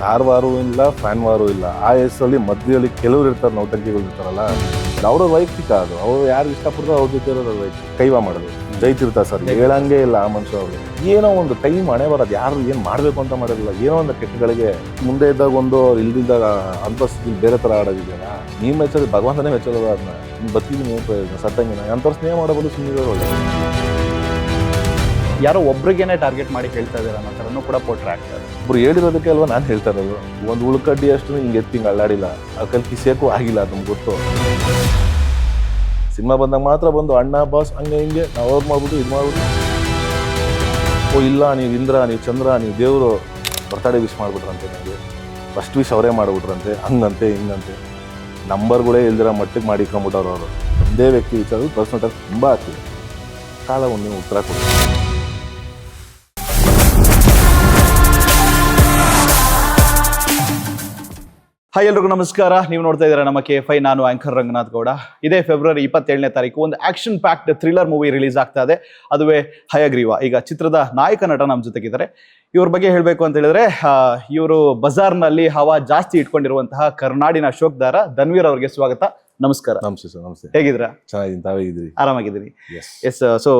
Star ವಾರು ಇಲ್ಲ, fan ವಾರು ಇಲ್ಲ. ಆ ಹೆಸರಲ್ಲಿ ಮಧ್ಯದಲ್ಲಿ ಕೆಲವರು ಇರ್ತಾರೆ, ನೌಟಂಕಿಗಳು ಇರ್ತಾರಲ್ಲ, ಅವ್ರ ವೈಯಕ್ತಿಕ ಅದು. ಅವ್ರು ಯಾರು ಇಷ್ಟಪಡ್ತಾರೋ ಅವ್ರ ಜೊತೆ ಇರೋದು ವೈಯಕ್ತಿಕ. ಕೈವಾ ಮಾಡೋದು ಜೈತಿರ್ತಾರೆ ಸರ್, ಹೇಳಂಗೆ ಇಲ್ಲ ಆ ಮನುಷ್ಯ ಅವರು. ಏನೋ ಒಂದು ಟೈಮ್ ಹಣೆ ಬರೋದು, ಯಾರು ಏನು ಮಾಡಬೇಕು ಅಂತ ಮಾಡೋದಿಲ್ಲ. ಏನೋ ಒಂದು ಕೆಟ್ಟಗಳಿಗೆ ಮುಂದೆ ಇದ್ದಾಗ ಒಂದು, ಅವ್ರು ಇಲ್ದಿದ್ದಾಗ ಅಂತಸ್ತಿ ಬೇರೆ ಥರ ಆಡೋದಿದೆಯಲ್ಲ. ನೀವು ಮೆಚ್ಚೋದು ಭಗವಂತನೇ ಮೆಚ್ಚೋದು. ಅದನ್ನ ನೀವು ಬದುಕಿದ್ದೀನಿ ಪ್ರಯೋಜನ, ಸತ್ತಂಗಿನ ಅಂಥವ್ರು ಸ್ನೇಹ ಮಾಡೋದು ಸುಮ್ಮನೆ ಒಳ್ಳೆ. ಯಾರೋ ಒಬ್ರಿಗೇನೆ ಟಾರ್ಗೆಟ್ ಮಾಡಿ ಹೇಳ್ತಾ ಇದ್ದಾರೆ ಅನ್ನೋ ಥರನೂ ಕೂಡ ಪೋಟ್ರೆ ಆಗ್ತಾರೆ. ಒಬ್ರು ಹೇಳಿರೋದಕ್ಕೆ ಅಲ್ವಾ ನಾನು ಹೇಳ್ತಾ ಇರೋದು. ಒಂದು ಉಳ್ಕಡ್ಡಿ ಅಷ್ಟು ಹಿಂಗೆ ಎತ್ತಿ ಅಳ್ಳಾಡಿಲ್ಲ, ಆ ಕಲ್ ಕಿಸೇಕು ಆಗಿಲ್ಲ, ಅದು ನಮ್ಗೆ ಗೊತ್ತು. ಸಿನಿಮಾ ಬಂದಾಗ ಮಾತ್ರ ಬಂದು ಅಣ್ಣ ಬಾಸ್ ಹಂಗೆ ಹಿಂಗೆ ನಾವು ಅವ್ರು ಮಾಡ್ಬಿಟ್ಟು ಇದು ಮಾಡ್ಬಿಟ್ಟು, ಓ ಇಲ್ಲ ನೀವು ಇಂದ್ರ, ನೀವು ಚಂದ್ರ, ನೀವು ದೇವರು, ಬರ್ತಡೇ ವಿಶ್ ಮಾಡ್ಬಿಟ್ರಂತೆ ನನಗೆ, ಫಸ್ಟ್ ವಿಶ್ ಅವರೇ ಮಾಡಿಬಿಟ್ರಂತೆ, ಹಂಗಂತೆ ಹಿಂಗಂತೆ. ನಂಬರ್ಗಳೇ ಇಲ್ದಿರೋ ಮಟ್ಟಿಗೆ ಮಾಡಿಕೊಂಬಿಟ್ಟವ್ರು ಅವರು. ಒಂದೇ ವ್ಯಕ್ತಿ ವಿಚಾರ ಪರ್ಸನಲ್ ತುಂಬ ಆಗ್ತಿದೆ. ಕಾಲ ಒಂದು ಉತ್ತರ ಕೊಡಿ. ಹಾಯ್ ಎಲ್ರಿಗೂ ನಮಸ್ಕಾರ. ನೀವು ನೋಡ್ತಾ ಇದ್ದೀರಾ ನಮ್ಮ KFI. ನಾನು ಆಂಕರ್ ರಂಗನಾಥ್ ಗೌಡ. ಇದೇ ಫೆಬ್ರವರಿ 27ನೇ ತಾರೀಕು ಒಂದು action packed thriller movie release ಆಗ್ತಾ ಇದೆ. ಅದುವೇ ಹಯಗ್ರೀವ. ಈಗ ಚಿತ್ರದ ನಾಯಕ ನಟ ನಮ್ಮ ಜೊತೆಗಿದ್ದಾರೆ. ಇವ್ರ ಬಗ್ಗೆ ಹೇಳಬೇಕು ಅಂತ ಹೇಳಿದ್ರೆ, ಇವರು ಬಜಾರ್ನಲ್ಲಿ ಹವಾ ಜಾಸ್ತಿ ಇಟ್ಕೊಂಡಿರುವಂತಹ ಕರ್ನಾಡಿನ ಅಶೋಕ್ದಾರ ಧನ್ವೀರ್ ಅವ್ರಿಗೆ ಸ್ವಾಗತ. ನಮಸ್ಕಾರ. ನಮಸ್ತೆ ಸರ್. ನಮಸ್ತೆ. ಹೇಗಿದ್ದೀರಾ? ಚೆನ್ನಾಗಿದ್ದೀನಿ, ತಾವೇಗಿದ್ದೀರಿ? ಆರಾಮಾಗಿದ್ದೀನಿ. ಎಸ್. ಸೊ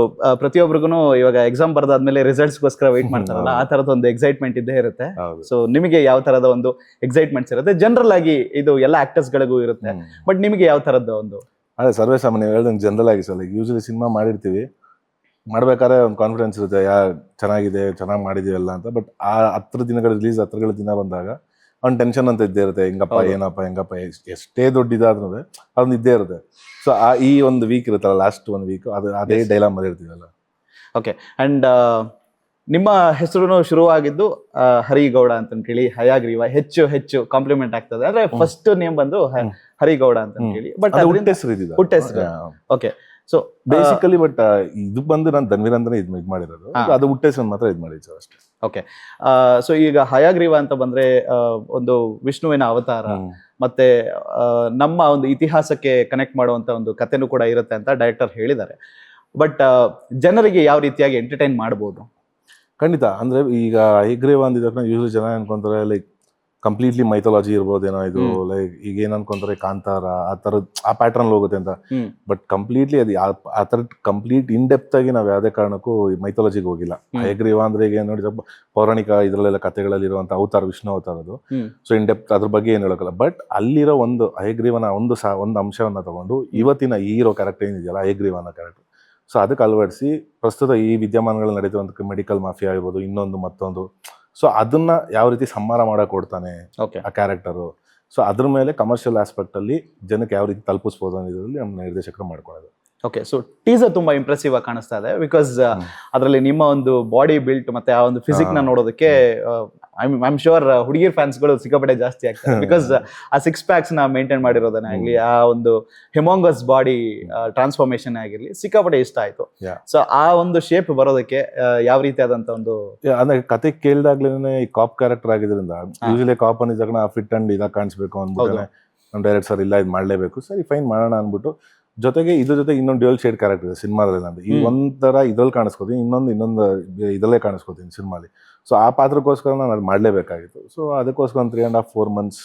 ಪ್ರತಿಯೊಬ್ಬರಿಗೂ ಇವಾಗ ಎಕ್ಸಾಮ್ ಬರ್ದಾದ್ಮೇಲೆ ರಿಸಲ್ಟ್ಸ್ಗೋಸ್ಕರ ವೆಯ್ಟ್ ಮಾಡ್ತಾರಲ್ಲ, ಆ ತರದ ಒಂದು ಎಕ್ಸೈಟ್ಮೆಂಟ್ ಇದ್ದೇ ಇರುತ್ತೆ. ಸೊ ನಿಮಗೆ ಯಾವ ತರದ ಒಂದು ಎಕ್ಸೈಟ್ಮೆಂಟ್ಸ್ ಇರುತ್ತೆ? ಜನರಲ್ ಆಗಿ ಇದು ಎಲ್ಲ ಆಕ್ಟರ್ಸ್ ಗಳಿಗೂ ಇರುತ್ತೆ, ಬಟ್ ನಿಮಗೆ ಯಾವ ತರದ ಒಂದು? ಅದೇ ಸರ್ವೇ ಸಾಮಾನ್ಯ ಹೇಳ್ದಂಗೆ ಜನರಲ್ ಆಗಿ ಸರ್, ಯೂಶಲಿ ಸಿನಿಮಾ ಮಾಡಿರ್ತೀವಿ, ಮಾಡ್ಬೇಕಾದ್ರೆ ಒಂದು ಕಾನ್ಫಿಡೆನ್ಸ್ ಇರುತ್ತೆ, ಚೆನ್ನಾಗಿದೆ, ಚೆನ್ನಾಗಿ ಮಾಡಿದೀವಲ್ಲ ಅಂತ. ಬಟ್ ಆ 10 ದಿನಗಳ ರಿಲೀಸ್, 10ಗಳ ದಿನ ಬಂದಾಗ ಅವ್ನು ಟೆನ್ಷನ್ ಅಂತ ಇದ್ದೇ ಇರುತ್ತೆ. ಹೆಂಗಪ್ಪ ಏನಪ್ಪ ಹೆಂಗಪ್ಪ, ಎಷ್ಟೇ ದೊಡ್ಡಿದಾದ್ರೂ ಅದೊಂದು ಇದ್ದೇ ಇರುತ್ತೆ. ಸೊ ಈ ಒಂದು ವೀಕ್ ಇರುತ್ತಲ್ಲ, ಲಾಸ್ಟ್ 1 ವೀಕ್, ಅದೇ ಡೈಲಾಗ್ ಮಾಡಿರ್ತೀವಲ್ಲ. ಓಕೆ. ಅಂಡ್ ನಿಮ್ಮ ಹೆಸರು ಶುರುವಾಗಿದ್ದು ಹರಿಗೌಡ ಅಂತ ಹೇಳಿ, ಹಯಗ್ರೀವ ಹೆಚ್ಚು ಕಾಂಪ್ಲಿಮೆಂಟ್ ಆಗ್ತದೆ. ಅಂದ್ರೆ ಫಸ್ಟ್ ನೇಮ್ ಬಂದು ಹರಿಗೌಡ ಅಂತ ಹೇಳಿ, ಬಟ್ ಹುಟ್ಟ ಹೆಸರು. ಓಕೆ. ಸೊ ಬೇಸಿಕಲಿ ಬಟ್ ಇದು ಬಂದು ನಾನು ಧನ್ವೀರ್ ಅಂತಾನೆ ಇದು ಮಾಡಿರೋದು, ಅದು ಹುಟ್ಟ ಹೆಸರು ಮಾತ್ರ ಇದು ಮಾಡಿದ್ದು ಅಷ್ಟೇ. ಓಕೆ. ಸೊ ಈಗ ಹಯಗ್ರೀವ ಅಂತ ಬಂದ್ರೆ ಒಂದು ವಿಷ್ಣುವಿನ ಅವತಾರ, ಮತ್ತೆ ನಮ್ಮ ಒಂದು ಇತಿಹಾಸಕ್ಕೆ ಕನೆಕ್ಟ್ ಮಾಡುವಂತ ಒಂದು ಕಥೆನೂ ಕೂಡ ಇರುತ್ತೆ ಅಂತ ಡೈರೆಕ್ಟರ್ ಹೇಳಿದ್ದಾರೆ. ಬಟ್ ಜನರಿಗೆ ಯಾವ ರೀತಿಯಾಗಿ ಎಂಟರ್ಟೈನ್ ಮಾಡ್ಬೋದು? ಖಂಡಿತ. ಅಂದ್ರೆ ಈಗ ಹಯಗ್ರೀವ ಅಂದಿದ ತಕ್ಷಣ ಯೂಶಲಿ ಜನ ಅನ್ಕೊಂತಾರೆ ಲೈಕ್ ಕಂಪ್ಲೀಟ್ಲಿ ಮೈಥಾಲಜಿ ಇರ್ಬೋದೇನೋ ಇದು, ಲೈಕ್ ಈಗ ಏನ್ ಅನ್ಕೊಂತಾರೆ ಕಾಂತಾರ ಆ ತರದ್ ಆ ಪ್ಯಾಟರ್ನ್ ಹೋಗುತ್ತೆ ಅಂತ. ಬಟ್ ಕಂಪ್ಲೀಟ್ಲಿ ಅದು ಆ ತರದ್ ಕಂಪ್ಲೀಟ್ ಇನ್ ಡೆಪ್ತ್ ಆಗಿ ನಾವ್ ಯಾವ್ದೇ ಕಾರಣಕ್ಕೂ ಮೈಥಾಲಜಿಗೆ ಹೋಗಿಲ್ಲ. ಹಯಗ್ರೀವ ಅಂದ್ರೆ ಈಗ ನೋಡಿ ಪೌರಾಣಿಕ ಇದ್ರಲ್ಲೆಲ್ಲ ಕಥೆಗಳಲ್ಲಿ ಇರುವಂತ ಅವತಾರ, ವಿಷ್ಣು ಅವತಾರದು. ಸೊ ಇನ್ ಡೆಪ್ತ್ ಅದ್ರ ಬಗ್ಗೆ ಏನ್ ಹೇಳೋಕಲ್ಲ. ಬಟ್ ಅಲ್ಲಿರೋ ಒಂದು ಹಯಗ್ರೀವನ ಒಂದು ಅಂಶವನ್ನ ತಗೊಂಡು ಇವತ್ತಿನ ಹೀರೋ ಕ್ಯಾರೆಕ್ಟರ್ ಏನಿದೆಯಲ್ಲ, ಹಯಗ್ರೀವ ಅನ್ನೋ ಕ್ಯಾರೆಕ್ಟರ್, ಸೊ ಅದಕ್ಕೆ ಅಳವಡಿಸಿ ಪ್ರಸ್ತುತ ಈ ವಿದ್ಯಮಾನಗಳಲ್ಲಿ ನಡೀತಿರುವಂತ ಮೆಡಿಕಲ್ ಮಾಫಿಯಾ ಆಗಿರ್ಬೋದು, ಇನ್ನೊಂದು ಮತ್ತೊಂದು, ಸೊ ಅದನ್ನ ಯಾವ ರೀತಿ ಸಂಹಾರ ಮಾಡಕ್ ಕೊಡ್ತಾನೆ ಆ ಕ್ಯಾರೆಕ್ಟರು. ಸೊ ಅದ್ರ ಮೇಲೆ ಕಮರ್ಷಿಯಲ್ ಆಸ್ಪೆಕ್ಟ್ ಅಲ್ಲಿ ಜನಕ್ಕೆ ಯಾವ ರೀತಿ ತಲುಪಿಸ್ಬೋದು ಅನ್ನೋದ್ರಲ್ಲಿ ನಮ್ಮ ನಿರ್ದೇಶಕರು ಮಾಡ್ಕೊಳ್ಳೋದು. ಓಕೆ. ಸೊ ಟೀಸರ್ ತುಂಬಾ ಇಂಪ್ರೆಸಿವ್ ಆಗಿ ಕಾಣಿಸ್ತಾ ಇದೆ, ಬಿಕಾಸ್ ಅದರಲ್ಲಿ ನಿಮ್ಮ ಒಂದು ಬಾಡಿ ಬಿಲ್ಟ್ ಮತ್ತೆ ಆ ಒಂದು ಫಿಸಿಕ್ ನ ನೋಡೋದಕ್ಕೆ ಐ ಆಮ್ ಶೋರ್ ಹುಡುಗಿರ್ ಫ್ಯಾನ್ಸ್ ಗಳು ಸಿಕ್ಕಾಪಟ್ಟೆ ಜಾಸ್ತಿ ಆಗ್ತಾರೆ. ಬಿಕಾಸ್ ಆ 6 ಪ್ಯಾಕ್ಸ್ ನ ಮೇಂಟೈನ್ ಮಾಡಿರೋದನ್ನ ಆಗ್ಲಿ, ಆ ಒಂದು ಹೆಮಾಂಗಸ್ ಬಾಡಿ ಟ್ರಾನ್ಸ್ಫಾರ್ಮೇಶನ್ ಆಗಿರ್ಲಿ, ಸಿಕ್ಕಾಪಟ್ಟೆ ಇಷ್ಟ ಆಯ್ತು. ಸೊ ಆ ಒಂದು ಶೇಪ್ ಬರೋದಕ್ಕೆ ಯಾವ ರೀತಿಯಾದಂತ ಒಂದು, ಅಂದ್ರೆ ಕತೆ ಕೇಳಿದಾಗ್ಲೇನೆ ಈ ಕಾಪ್ ಕ್ಯಾರೆಕ್ಟರ್ ಆಗಿದ್ರಿಂದ, ಯೂಶಲಿ ಕಾಪ್ ಅಂದಿದಾಗ ಫಿಟ್ ಅಂಡ್ ಇದಾಗ ಕಾಣಿಸ್ಬೇಕು ಅಂದ್ಬಿಟ್ಟು ನಮ್ ಡೈರೆಕ್ಟ್ ಸರ್ ಇಲ್ಲ ಇದು ಮಾಡ್ಲೇಬೇಕು, ಸರಿ ಫೈನ್ ಮಾಡೋಣ ಅಂದ್ಬಿಟ್ಟು, ಜೊತೆಗೆ ಇದ್ರ ಜೊತೆ ಇನ್ನೊಂದು ಡ್ಯುಯಲ್ ಶೇಡ್ ಕ್ಯಾರೆಕ್ಟರ್ ಇದೆ ಸಿನಿಮಾದಲ್ಲಿ. ಅಂದ್ರೆ ಈ ಒಂಥರ ಇದ್ರಲ್ಲಿ ಕಾಣಿಸ್ಕೋತೀನಿ, ಇನ್ನೊಂದು ಇದರಲ್ಲೇ ಕಾಣಿಸ್ಕೋತೀನಿ ಸಿನಿಮಾಲಿ. ಸೊ ಆ ಪಾತ್ರಕ್ಕೋಸ್ಕರ ನಾನು ಅದು ಮಾಡಲೇಬೇಕಾಗಿತ್ತು. ಸೊ ಅದಕ್ಕೋಸ್ಕರ 3.5-4 months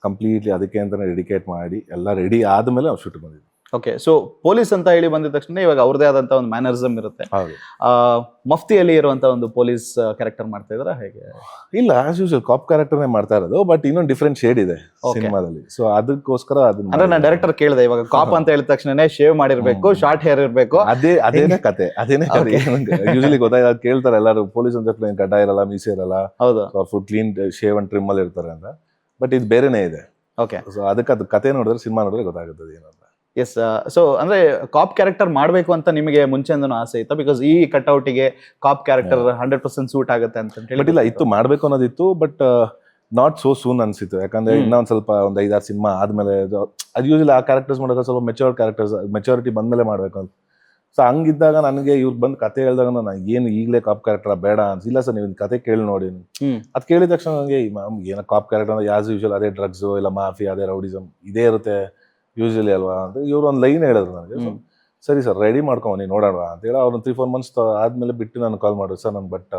ಕಂಪ್ಲೀಟ್ಲಿ ಅದಕ್ಕೆ ಅಂತಾನೆ ಡೆಡಿಕೇಟ್ ಮಾಡಿ ಎಲ್ಲ ರೆಡಿ ಆದ್ಮೇಲೆ ನಾವು ಶೂಟ್ ಬಂದಿದ್ವಿ. ಓಕೆ. ಸೊ ಪೊಲೀಸ್ ಅಂತ ಹೇಳಿ ಬಂದಿದ ತಕ್ಷಣ ಇವಾಗ ಅವ್ರದೇ ಆದಂತ ಒಂದು ಮ್ಯಾನರಿಸಮ್ ಇರುತ್ತೆ. ಮಫ್ತಿಯಲ್ಲಿ ಇರುವಂತ ಒಂದು ಪೊಲೀಸ್ ಕ್ಯಾರೆಕ್ಟರ್ ಮಾಡ್ತಾ ಇದ್ರ ಹೇಗೆ? ಇಲ್ಲ, ಆಸ್ ಯೂಶುವಲ್ ಕಾಪ್ ಕ್ಯಾರೆಕ್ಟರ್ನೇ ಮಾಡ್ತಾ ಇರೋದು, ಬಟ್ ಇನ್ನೊಂದು ಡಿಫ್ರೆಂಟ್ ಶೇಡ್ ಇದೆ ಸಿನಿಮಾದಲ್ಲಿ. ಸೊ ಅದಕ್ಕೋಸ್ಕರ ಅದನ್ನ ಅಂದ್ರೆ ನಾನು ಡೈರೆಕ್ಟರ್ ಕೇಳಿದೆ, ಇವಾಗ ಕಾಪ್ ಅಂತ ಹೇಳಿದ ತಕ್ಷಣ ಶೇವ್ ಮಾಡಿರ್ಬೇಕು, ಶಾರ್ಟ್ ಹೇರ್ ಇರ್ಬೇಕು, ಅದೇನೇ ಕತೆ. ಯೂಶಲಿ ಗೊತ್ತಾಗ ಕೇಳ್ತಾರೆ ಎಲ್ಲರೂ, ಪೊಲೀಸ್ ಅಂತ ಗಡ್ಡ ಇರಲ್ಲ, ಮೀಸೆ ಇರಲ್ಲ, ಹೌದು, full clean shave and trim ಅಲ್ಲಿ ಇರ್ತಾರೆ ಅಂತ. ಬಟ್ ಇದು ಬೇರೆನೇ ಇದೆ. ಓಕೆ. ಸೊ ಅದಕ್ಕೆ ಅದು ಕತೆ ನೋಡಿದ್ರೆ, ಸಿನಿಮಾ ನೋಡಿದ್ರೆ ಗೊತ್ತಾಗುತ್ತದೆ ಏನಂತ. ಎಸ್. ಸೊ ಅಂದ್ರೆ ಕಾಪ್ ಕ್ಯಾರೆಕ್ಟರ್ ಮಾಡ್ಬೇಕು ಅಂತ ನಿಮಗೆ ಮುಂಚೆಂದನೂ ಆಸೆ ಇತ್ತು? ಬಿಕಾಸ್ ಈ ಕಟ್ಔಟಿಗೆ ಕಾಪ್ ಕ್ಯಾರೆಕ್ಟರ್ 100% ಸೂಟ್ ಆಗುತ್ತೆ ಅಂತ ಹೇಳಿ. ಬಟ್ ಇಲ್ಲ, ಇತ್ತು, ಮಾಡ್ಬೇಕು ಅನ್ನೋದಿತ್ತು, ಬಟ್ ನಾಟ್ ಸೋ ಸೂನ್ ಅನ್ಸಿತ್ತು. ಯಾಕಂದ್ರೆ ಇನ್ನೊಂದ್ ಸ್ವಲ್ಪ ಒಂದು 5-6 ಸಿನಿಮಾ ಆದ್ಮೇಲೆ ಅದು ಯೂಶಲಿ ಆ ಕ್ಯಾರೆಕ್ಟರ್ಸ್ ಮಾಡೋದು ಸ್ವಲ್ಪ ಮೆಚೂರಿಟಿ ಬಂದ್ಮೇಲೆ ಮಾಡ್ಬೇಕು ಅಂತ. ಸೊ ಹಂಗಿದ್ದಾಗ ನನಗೆ ಇವ್ರು ಬಂದು ಕತೆ ಹೇಳಿದಾಗ ನಾನು ಏನು ಈಗಲೇ ಕಾಪ್ ಕ್ಯಾರೆಕ್ಟರ್ ಬೇಡ ಅನ್ಸಿಲ್ಲ ಸರ್, ನೀವು ಕತೆ ಕೇಳಿ ನೋಡಿ. ಅದು ಕೇಳಿದ ತಕ್ಷಣ ನನಗೆ ಏನೋ ಕಾಪ್ ಕ್ಯಾರೆಕ್ಟರ್ ಅಂದ್ರೆ ಆಸ್ ಯೂಶುವಲ್ ಅದೇ ಡ್ರಗ್ಸ್ ಇಲ್ಲ ಮಾಫಿ, ಅದೇ ರೌಡಿಸಮ್ ಇದೇ ಇರುತ್ತೆ ಯೂಶಲಿ ಅಲ್ವಾ ಅಂತ ಇವ್ರು ಒಂದು ಲೈನ್ ಹೇಳಿದ್ರು ನನಗೆ. ಸರಿ ಸರ್ ರೆಡಿ ಮಾಡ್ಕೊಂಬನಿ ನೋಡೋಣ ಅಂತ ಹೇಳಿ ಅವ್ರು 3-4 months ಆದ್ಮೇಲೆ ಬಿಟ್ಟು ನಾನು ಕಾಲ್ ಮಾಡಿದ್ರು ಸರ್. ನಾನು but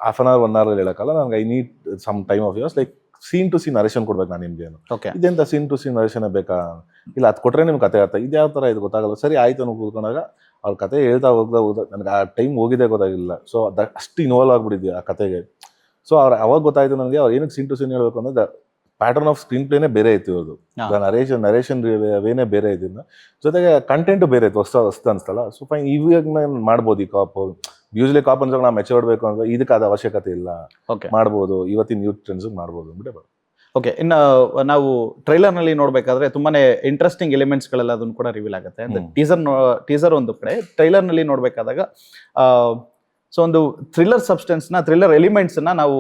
half an hour 1 hour ಹೇಳಕ್ಕಲ್ಲ, ನನಗೆ I need some time of yours, like scene to scene narration ಕೊಡ್ಬೇಕು ನಾನು ನಿಮ್ಗೆ. ಓಕೆ ಇದೆಂತ ಸೀನ್ ಟು ಸೀನ್ ನರೇಷನ್ ಬೇಕಾ, ಇಲ್ಲ ಅದು ಕೊಟ್ಟರೆ ನಿಮ್ಗೆ ಕತೆ ಆಯ್ತಾ, ಇದು ಯಾವ ಥರ ಇದು ಗೊತ್ತಾಗಲ್ಲ. ಸರಿ ಆಯ್ತು ಅನ್ನೋ ಕೂತ್ಕೊಂಡಾಗ ಅವ್ರ ಕತೆ ಹೇಳ್ತಾ ಹೋಗ್ತಾ ನನಗೆ ಆ ಟೈಮ್ ಹೋಗಿದ್ದೇ ಗೊತ್ತಾಗಿಲ್ಲ. ಸೊ ಅಷ್ಟು ಇನ್ವಾಲ್ವ್ ಆಗ್ಬಿಟ್ಟಿದ್ವಿ ಆ ಕತೆಗೆ. ಸೊ ಅವಾಗ ಗೊತ್ತಾಯ್ತು ನನಗೆ ಅವ್ರು ಏನಕ್ಕೆ ಸೀನ್ ಟು ಸೀನ್ ಹೇಳ್ಬೇಕು ಅಂದ್ರೆ ಪ್ಯಾಟರ್ನ್ ಆಫ್ ಸ್ಕ್ರೀನ್ ಪ್ಲೇನೇ ಬೇರೆ ಇತ್ತು ಇವ್ರದ್ದು, ನರೇಷನ್ ವೇನೇ ಬೇರೆ ಇದನ್ನ, ಜೊತೆಗೆ ಕಂಟೆಂಟು ಬೇರೆ ಇತ್ತು, ಹೊಸ ಅನಿಸ್ತಲ್ಲ. ಸೊ ಫೈನ್, ಇವಾಗ ನಾನು ಮಾಡ್ಬೋದು ಈ ಕಾಪ್. ಯೂಸ್ಲಿ ಕಾಪ್ ಅಂದ್ರೆ ನಾವು ಮೆಚೋರ್ಡ್ಬೇಕು ಅಂದ್ರೆ ಇದಕ್ಕೆ ಅದು ಅವಶ್ಯಕತೆ ಇಲ್ಲ, ಮಾಡ್ಬೋದು, ಇವತ್ತಿನ ಯೂತ್ ಟ್ರೆಂಡ್ಸ್ ಮಾಡ್ಬೋದು ಅಂದ್ಬಿಟ್ಟೆ. ಓಕೆ, ಇನ್ನು ನಾವು ಟ್ರೈಲರ್ ನಲ್ಲಿ ನೋಡ್ಬೇಕಾದ್ರೆ ತುಂಬಾನೇ ಇಂಟ್ರೆಸ್ಟಿಂಗ್ ಎಲಿಮೆಂಟ್ಸ್ ಗಳೆಲ್ಲ ಅದನ್ನು ಕೂಡ ರಿವೀಲ್ ಆಗುತ್ತೆ. ಅಂದ್ರೆ ಟೀಸರ್ ಒಂದು ಕಡೆ, ಟ್ರೈಲರ್ ನಲ್ಲಿ ನೋಡ್ಬೇಕಾದಾಗ ಸೊ ಒಂದು ಥ್ರಿಲ್ಲರ್ ಸಬ್ಸ್ಟೆನ್ಸ್ ನ, ಥ್ರಿಲ್ಲರ್ ಎಲಿಮೆಂಟ್ಸ್ ನ ನಾವು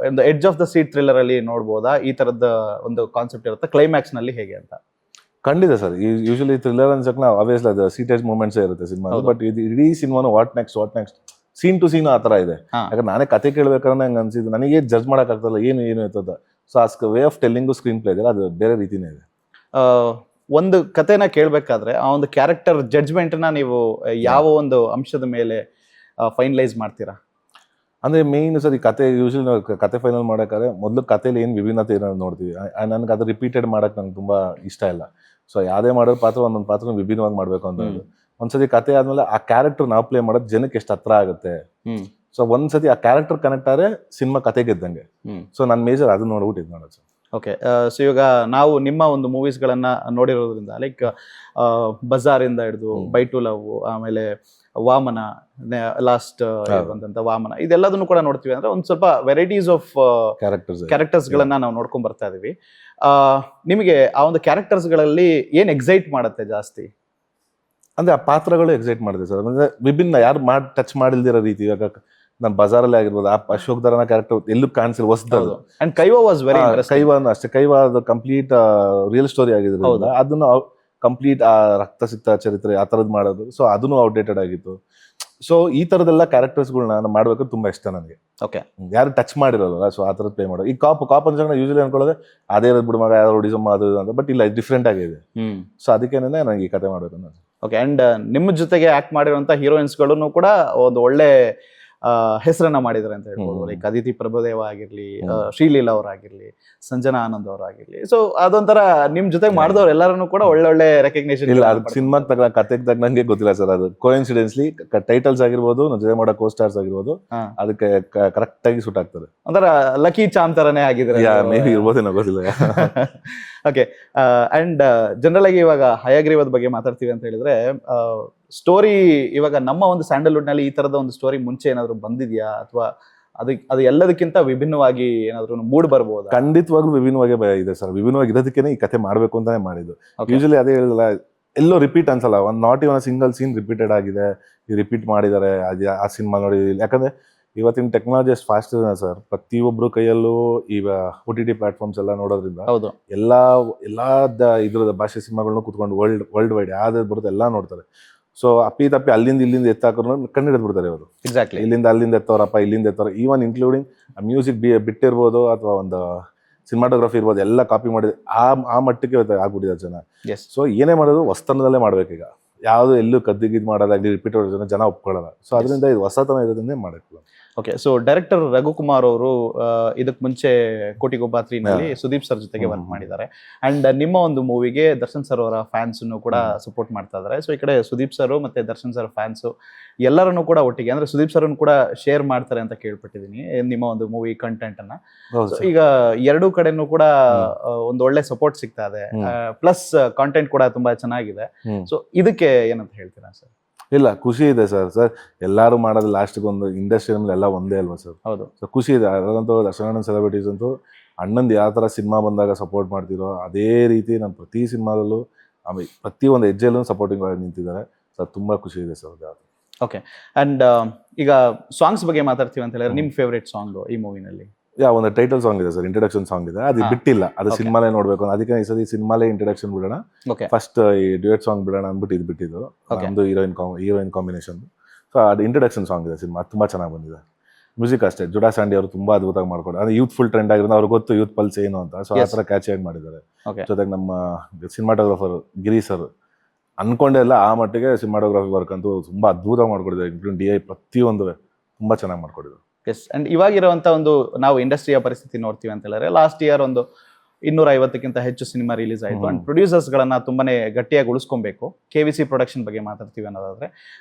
ಒಂದು edge of the seat thriller ಅಲ್ಲಿ ನೋಡ್ಬೋದಾ? ಈ ತರದ ಒಂದು ಕಾನ್ಸೆಪ್ಟ್ ಇರುತ್ತೆ ಕ್ಲೈಮ್ಯಾಕ್ಸ್ ನಲ್ಲಿ ಹೇಗೆ ಅಂತ? ಖಂಡಿತ ಸರ್. ಯೂಶಲಿ ಥ್ರಿಲ್ಲರ್ ಅನ್ಸಕ್ಕೆ ನಾವು ಆಬ್ವಿಯಸ್ಲಿ ಅದು ಸೀಟೇಜ್ ಮೂಮೆಂಟ್ಸ್ ಇರುತ್ತೆ ಸಿನಿಮಾ, ಬಟ್ ಇದು ಇಡೀ ಸಿನಿಮಾನು what next scene to scene ಆ ಥರ ಇದೆ. ಯಾಕಂದ್ರೆ ನಾನೇ ಕತೆ ಕೇಳ್ಬೇಕಾದ್ರೆ ನಂಗೆ ಅನ್ಸಿದ್ದು, ನನಗೆ ಜಡ್ಜ್ ಮಾಡೋಕ್ಕಾಗ್ತಲ್ಲ ಏನು ಇರ್ತದ. ಸೊ ಆ way of telling screen play ಇದೆ, ಅದು ಬೇರೆ ರೀತಿನೇ ಇದೆ. ಒಂದು ಕತೆನ ಕೇಳಬೇಕಾದ್ರೆ ಆ ಒಂದು ಕ್ಯಾರೆಕ್ಟರ್ ಜಡ್ಜ್ಮೆಂಟ್ನ ನೀವು ಯಾವ ಒಂದು ಅಂಶದ ಮೇಲೆ ಫೈನಲೈಸ್ ಮಾಡ್ತೀರಾ? ಅಂದ್ರೆ ಮೇನ್ ಸರ್, ಈ ಕತೆ ಯೂಶಲಿ ನಾವು ಕತೆ ಫೈನಲ್ ಮಾಡೋಕ್ಕಾದ್ರೆ ಮೊದಲು ಕತೆಯಲ್ಲಿ ಏನು ವಿಭಿನ್ನತೆ ಇರೋದು ನೋಡ್ತೀವಿ. ನನಗೆ ಅದು ರಿಪೀಟೆಡ್ ಮಾಡೋಕೆ ನಂಗೆ ತುಂಬ ಇಷ್ಟ ಇಲ್ಲ. ಸೊ ಯಾವುದೇ ಮಾಡೋ ಪಾತ್ರ ಒಂದೊಂದು ಪಾತ್ರ ವಿಭಿನ್ನವಾಗಿ ಮಾಡಬೇಕು ಅಂತ. ಒಂದ್ಸತಿ ಕತೆ ಆದ್ಮೇಲೆ ಆ ಕ್ಯಾರೆಕ್ಟರ್ ನಾವು ಪ್ಲೇ ಮಾಡೋದು ಜನಕ್ಕೆ ಎಷ್ಟು ಹತ್ರ ಆಗುತ್ತೆ. ಸೊ ಒಂದ್ಸತಿ ಆ ಕ್ಯಾರೆಕ್ಟರ್ ಕನೆಕ್ಟ್ ಆದರೆ ಸಿನಿಮಾ ಕತೆ ಗೆದ್ದಂಗೆ. ಸೊ ನನ್ನ ಮೇಜರ್ ಅದು ನೋಡ್ಬಿಟ್ಟು ಇದು ಮಾಡೋದು ಸರ್. ಓಕೆ, ಸೊ ಇವಾಗ ನಾವು ನಿಮ್ಮ ಒಂದು ಮೂವೀಸ್ಗಳನ್ನ ನೋಡಿರೋದ್ರಿಂದ, ಲೈಕ್ ಬಜಾರ್ ಇಂದ ಹಿಡಿದು ಬೈ ಟು ಲವ್, ಆಮೇಲೆ ವಾಮನ, ಲಾಸ್ಟ್ ಬಂದಂತ ವಾಮನ, ಇದೆಲ್ಲದನ್ನು ಕೂಡ ನೋಡ್ತೀವಿ. ಅಂದ್ರೆ ಒಂದ್ ಸ್ವಲ್ಪ ವೆರೈಟೀಸ್ ಆಫ್ ಕ್ಯಾರೆಕ್ಟರ್ಸ್ ಗಳನ್ನ ನಾವು ನೋಡ್ಕೊಂಡ್ ಬರ್ತಾ ಇದೀವಿ. ನಿಮಗೆ ಆ ಒಂದು ಕ್ಯಾರೆಕ್ಟರ್ಸ್ ಗಳಲ್ಲಿ ಏನ್ ಎಕ್ಸೈಟ್ ಮಾಡುತ್ತೆ ಜಾಸ್ತಿ? ಅಂದ್ರೆ ಆ ಪಾತ್ರಗಳು ಎಕ್ಸೈಟ್ ಮಾಡಿದೆ ಸರ್. ಅಂದ್ರೆ ವಿಭಿನ್ನ, ಯಾರು ಟಚ್ ಮಾಡಿಲ್ದಿರೋ ರೀತಿ. ಇವಾಗ ನಮ್ಮ ಬಜಾರಲ್ಲಿ ಆಗಿರ್ಬೋದು, ಆ ಅಶೋಕ್ ಧರನ ಕ್ಯಾರೆಕ್ಟರ್ ಎಲ್ಲೂ ಕಾಣಿಸಿಲ್ಲ, ಹೊಸದದು. ಅಂಡ್ ಕೈವಾ ವಾಸ್ ವೆರಿ ಕೈವಾನು ಅಷ್ಟೇ. ಕೈವಾ ಅದು ಕಂಪ್ಲೀಟ್ ರಿಯಲ್ ಸ್ಟೋರಿ ಆಗಿರೋದ್ರಿಂದ ಅದನ್ನು ಕಂಪ್ಲೀಟ್ ಆ ರಕ್ತ ಸಿಕ್ತ ಚರಿತ್ರೆ ಆ ಥರದ್ದು ಮಾಡೋದು. ಸೊ ಅದನ್ನು ಔಟ್ಡೇಟೆಡ್ ಆಗಿತ್ತು. ಸೊ ಈ ಥರದ್ದೆಲ್ಲ ಕ್ಯಾರೆಕ್ಟರ್ಸ್ಗಳನ್ನ ಮಾಡ್ಬೇಕು ತುಂಬಾ ಇಷ್ಟ ನನಗೆ. ಓಕೆ, ಯಾರು ಟಚ್ ಮಾಡಿರೋಲ್ಲ, ಸೊ ಆ ಥರದ್ದು ಪ್ಲೇ ಮಾಡೋದು. ಈ ಕಾಪ್ ಅಂತ ಯೂಶಲಿ ಅನ್ಕೊಳ್ಳೋದು ಅದೇ ಇರೋದು ಬಿಡು ಮಗ, ಯಾರು ಡಿಸಮ್ ಅದು ಅಂತ. ಬಟ್ ಇಲ್ಲ, ಡಿಫ್ರೆಂಟ್ ಆಗಿದೆ. ಸೊ ಅದಕ್ಕೇನೆ ನನಗೆ ಈ ಕತೆ ಮಾಡ್ಬೇಕು ಅನ್ನೋದು. ಓಕೆ, ಅಂಡ್ ನಿಮ್ಮ ಜೊತೆಗೆ ಆಕ್ಟ್ ಮಾಡಿರುವಂತ ಹೀರೋಯಿನ್ಸ್ಗಳನ್ನು ಕೂಡ ಒಂದು ಒಳ್ಳೆ ಹೆಸರನ್ನ ಮಾಡಿದ್ದಾರೆ ಅಂತ ಹೇಳ್ಬೋದು. ಲೈಕ್ ಅದಿತಿ ಪ್ರಭುದೇವ ಆಗಿರ್ಲಿ, ಶ್ರೀಲೀಲಾ ಅವರಾಗಿರ್ಲಿ, ಸಂಜನಾ ಆನಂದ್ ಅವರಾಗಿರ್ಲಿ. ಸೊ ಅದೊಂಥರ ನಿಮ್ ಜೊತೆ ಮಾಡಿದವ್ರು ಎಲ್ಲರೂ ಕೂಡ ಒಳ್ಳೆ ರೆಕಗ್ನೇಷನ್. ಇಲ್ಲ, ಅದು ಸಿನಿಮಾಗೆ ಕತೆಗೆ ತಕ್ಕಂಗೆ ಗೊತ್ತಿಲ್ಲ ಸರ್. ಅದು ಕೋಇನ್ಸಿಡೆನ್ಸ್ಲಿ ಟೈಟಲ್ಸ್ ಆಗಿರ್ಬೋದು, ಜೊತೆ ಮಾಡೋ ಕೋ ಸ್ಟಾರ್ಸ್ ಆಗಿರ್ಬೋದು, ಅದಕ್ಕೆ ಕರೆಕ್ಟ್ ಆಗಿ ಸೂಟ್ ಆಗ್ತದೆ. ಒಂಥರ ಲಕ್ಕಿ ಚಾಮ್ ತರನೇ ಆಗಿದ್ರೆ ಮೇ ಬಿ ಇರ್ಬೋದೇನೋ, ಗೊತ್ತಿಲ್ಲ. ಓಕೆ, ಅಂಡ್ ಜನರಲ್ ಆಗಿ ಇವಾಗ ಹಯಗ್ರೀವದ ಬಗ್ಗೆ ಮಾತಾಡ್ತೀವಿ ಅಂತ ಹೇಳಿದ್ರೆ, ಸ್ಟೋರಿ ಇವಾಗ ನಮ್ಮ ಒಂದು ಸ್ಯಾಂಡಲ್ವುಡ್ ನಲ್ಲಿ ಈ ತರದ ಒಂದು ಸ್ಟೋರಿ ಮುಂಚೆ ಏನಾದ್ರು ಬಂದಿದ್ಯಾ, ಅಥವಾ ಅದು ಎಲ್ಲದಕ್ಕಿಂತ ವಿಭಿನ್ನವಾಗಿ ಏನಾದ್ರು ಮೂಡ್ ಬರ್ಬೋದು? ಖಂಡಿತವಾಗ್ಲೂ ವಿಭಿನ್ನವಾಗಿ ಇದೆ ಸರ್. ವಿಭಿನ್ನವಾಗಿರೋದಕ್ಕೇನೆ ಈ ಕತೆ ಮಾಡ್ಬೇಕು ಅಂತಾನೆ ಮಾಡಿದ್ದು. ಯೂಶಲಿ ಅದೇ ಹೇಳಿಲ್ಲ, ಎಲ್ಲೋ ರಿಪೀಟ್ ಅನ್ಸಲ್ಲ. Not even single scene repeated ಆಗಿದೆ, ರಿಪೀಟ್ ಮಾಡಿದ್ದಾರೆ ಆ ಸಿನಿಮಾ ನೋಡಿ. ಯಾಕಂದ್ರೆ ಇವತ್ತಿನ ಟೆಕ್ನಾಲಜಿ ಅಷ್ಟು ಫಾಸ್ಟ್ ಇದೆ ಸರ್. ಪ್ರತಿಯೊಬ್ರು ಕೈಯಲ್ಲೂ ಈಗ OTT ಪ್ಲಾಟ್ಫಾರ್ಮ್ಸ್ ಎಲ್ಲ ನೋಡೋದ್ರಿಂದ ಎಲ್ಲಾ ಇದ್ರದ ಭಾಷೆ ಸಿನಿಮಾಗಳನ್ನ ಕುತ್ಕೊಂಡು ವರ್ಲ್ಡ್ ವೈಡ್ ಯಾವ್ದು ಬರುತ್ತೆ ಎಲ್ಲ ನೋಡ್ತಾರೆ. ಸೊ ಅಪ್ಪಿ ತಪ್ಪಿ ಅಲ್ಲಿಂದ ಇಲ್ಲಿಂದ ಎತ್ತಾಕೋರು ಕಂಡು ಹಿಡಿದ್ಬಿಡ್ತಾರೆ ಅವರು. ಎಕ್ಸಾಕ್ಟ್ಲಿ, ಇಲ್ಲಿಂದ ಅಲ್ಲಿಂದ ಎತ್ತವ್ರಪ್ಪ, ಇಲ್ಲಿಂದ ಎತ್ತವ್ರ, ಈವನ್ ಇನ್ಕ್ಲೂಡಿಂಗ್ ಮ್ಯೂಸಿಕ್ ಬಿಟ್ಟಿರ್ಬೋದು ಅಥವಾ ಒಂದು ಸಿನಿಮಾಟೋಗ್ರಫಿ ಇರ್ಬೋದು, ಎಲ್ಲ ಕಾಪಿ ಮಾಡಿದ್ರೆ ಆ ಮಟ್ಟಕ್ಕೆ ಆಗ್ಬಿಟ್ಟಿದ್ದಾರೆ ಜನ. ಸೊ ಏನೇ ಮಾಡೋದು ಹೊಸತನದಲ್ಲೇ ಮಾಡ್ಬೇಕೀಗ. ಯಾವುದು ಎಲ್ಲೂ ಕದ್ದಿಗಿದ್ ಮಾಡೋದಾಗ್ಲಿ, ರಿಪೀಟ್ ಜನ ಒಪ್ಕೊಳ್ಳಲ್ಲ. ಸೊ ಅದರಿಂದ ಇದು ಹೊಸತನ ಇರೋದನ್ನೇ ಮಾಡಬೇಕು. ಓಕೆ, ಸೊ ಡೈರೆಕ್ಟರ್ ರಘುಕುಮಾರ್ ಅವರು ಇದಕ್ಕೆ ಮುಂಚೆ ಕೋಟಿಗೊಬ್ಬ 3 ನಲ್ಲಿ ಸುದೀಪ್ ಸರ್ ಜೊತೆಗೆ ವರ್ಕ್ ಮಾಡಿದ್ದಾರೆ. ಅಂಡ್ ನಿಮ್ಮ ಒಂದು ಮೂವಿಗೆ ದರ್ಶನ್ ಸರ್ ಅವರ ಫ್ಯಾನ್ಸ್ ಕೂಡ ಸಪೋರ್ಟ್ ಮಾಡ್ತಾ ಇದ್ದಾರೆ. ಸೊ ಈ ಕಡೆ ಸುದೀಪ್ ಸರ್ ಮತ್ತೆ ದರ್ಶನ್ ಸರ್ ಫ್ಯಾನ್ಸ್ ಎಲ್ಲರನ್ನು ಕೂಡ ಒಟ್ಟಿಗೆ, ಅಂದ್ರೆ ಸುದೀಪ್ ಸರ್ ಕೂಡ ಶೇರ್ ಮಾಡ್ತಾರೆ ಅಂತ ಕೇಳ್ಪಟ್ಟಿದ್ದೀನಿ ನಿಮ್ಮ ಒಂದು ಮೂವಿ ಕಂಟೆಂಟ್ ಅನ್ನ. ಈಗ ಎರಡೂ ಕಡೆನೂ ಕೂಡ ಒಂದು ಒಳ್ಳೆ ಸಪೋರ್ಟ್ ಸಿಗ್ತಾ ಇದೆ, ಪ್ಲಸ್ ಕಾಂಟೆಂಟ್ ಕೂಡ ತುಂಬಾ ಚೆನ್ನಾಗಿದೆ. ಸೊ ಇದಕ್ಕೆ ಏನಂತ ಹೇಳ್ತೀರಾ ಸರ್? ಇಲ್ಲ, ಖುಷಿ ಇದೆ ಸರ್. ಎಲ್ಲಾರು ಮಾಡೋದು ಲಾಸ್ಟ್ಗೆ ಒಂದು ಇಂಡಸ್ಟ್ರಿ ಎಲ್ಲ ಒಂದೇ ಅಲ್ವಾ ಸರ್? ಹೌದು. ಸೊ ಖುಷಿ ಇದೆ. ಅದರಂತೂ ದರ್ಶನ ಸೆಲೆಬ್ರಿಟೀಸ್ ಅಂತೂ ಅಣ್ಣಂದು ಯಾವ ಥರ ಸಿನಿಮಾ ಬಂದಾಗ ಸಪೋರ್ಟ್ ಮಾಡ್ತಿರೋ ಅದೇ ರೀತಿ ನಾನು ಪ್ರತಿ ಸಿನಿಮಾದಲ್ಲೂ ಆಮೇಲೆ ಪ್ರತಿ ಒಂದು ಹೆಜ್ಜೆಯಲ್ಲೂ ಸಪೋರ್ಟಿಂಗ್ ಆಗಿ ನಿಂತಿದ್ದಾರೆ ಸರ್. ತುಂಬಾ ಖುಷಿ ಇದೆ ಸರ್. ಓಕೆ, ಅಂಡ್ ಈಗ ಸಾಂಗ್ಸ್ ಬಗ್ಗೆ ಮಾತಾಡ್ತೀವಿ ಅಂತ ಹೇಳಿದ್ರೆ, ನಿಮ್ ಫೇವ್ರೇಟ್ ಸಾಂಗ್ ಈ ಮೂವಿನಲ್ಲಿ? ಒಂದು ಟೈಟಲ್ ಸಾಂಗ್ ಇದೆ ಸರ್, ಇಂಟ್ರಡಕ್ಷನ್ ಸಾಂಗ್ ಇದೆ. ಅದು ಬಿಟ್ಟಿಲ್ಲ, ಅದು ಸಿನಿಮಾಲೇ ನೋಡ್ಬೇಕು. ಅದಕ್ಕೆ ಈ ಸತಿ ಸಿನಿಮಾಲೇ ಇಂಟ್ರಡಕ್ಷನ್ ಬಿಡೋಣ, ಫಸ್ಟ್ ಈ ಡ್ಯೂಯೆಟ್ ಸಾಂಗ್ ಬಿಡೋಣ ಅಂದ್ಬಿಟ್ಟು ಇದು ಬಿಟ್ಟಿದ್ದು. ಒಂದು ಹೀರೋಯಿನ್ ಕಾಂಬಿನೇಷನ್. ಸೊ ಅದು ಇಂಟ್ರಡಕ್ಷನ್ ಸಾಂಗ್ ಇದೆ ಸಿನಿಮಾ, ತುಂಬಾ ಚೆನ್ನಾಗಿ ಬಂದಿದೆ. ಮ್ಯೂಸಿಕ್ ಅಷ್ಟೇ, ಜುಡಾ ಸ್ಯಾಂಡಿ ಅವರು ತುಂಬಾ ಅದ್ಭುತವಾಗಿ ಮಾಡ್ಕೊಂಡು, ಅಂದ್ರೆ ಯೂತ್ಫುಲ್ ಟ್ರೆಂಡ್ ಆಗಿರೋದು ಅವ್ರಿಗೆ ಗೊತ್ತು ಯೂತ್ ಪಲ್ಸ್ ಏನು ಅಂತ. ಸೊ ಆ ಥರ ಕ್ಯಾಚ್ ಆಗಿ ಮಾಡಿದ್ದಾರೆ. ಜೊತೆಗೆ ನಮ್ಮ ಸಿನಿಮಾಟೋಗ್ರಾಫರ್ ಗಿರಿ ಸರ್ ಅನ್ಕೊಂಡೆ ಇಲ್ಲ ಆ ಮಟ್ಟಿಗೆ ಸಿನಿಮಾಟೋಗ್ರಫಿ ವರ್ಕ್ ಅಂತೂ ತುಂಬಾ ಅದ್ಭುತವಾಗಿ ಮಾಡ್ಕೊಡಿದ್ದಾರೆ. ಇನ್ಕ್ಲೂಡಿಂಗ್ DI ಪ್ರತಿಯೊಂದು ತುಂಬಾ ಚೆನ್ನಾಗಿ ಮಾಡ್ಕೊಡಿದ್ರು. ಎಸ್. ಅಂಡ್ ಇವಾಗಿರುವಂತ ಒಂದು ನಾವು ಇಂಡಸ್ಟ್ರಿಯ ಪರಿಸ್ಥಿತಿ ನೋಡ್ತೀವಿ ಅಂತ ಹೇಳಿದ್ರೆ ಲಾಸ್ಟ್ ಇಯರ್ ಒಂದು 250ಕ್ಕಿಂತ ಹೆಚ್ಚು ಸಿನಿಮಾ ರಿಲೀಸ್ ಆಯಿತು. ಅಂಡ್ ಪ್ರೊಡ್ಯೂಸರ್ಸ್ ಗಳನ್ನ ತುಂಬಾನೇ ಗಟ್ಟಿಯಾಗಿ ಉಳಿಸ್ಕೊಬೇಕು. KVC ಪ್ರೊಡಕ್ಷನ್ ಬಗ್ಗೆ ಮಾತಾಡ್ತೀವಿ ಅನ್ನೋದಾದ್ರೆ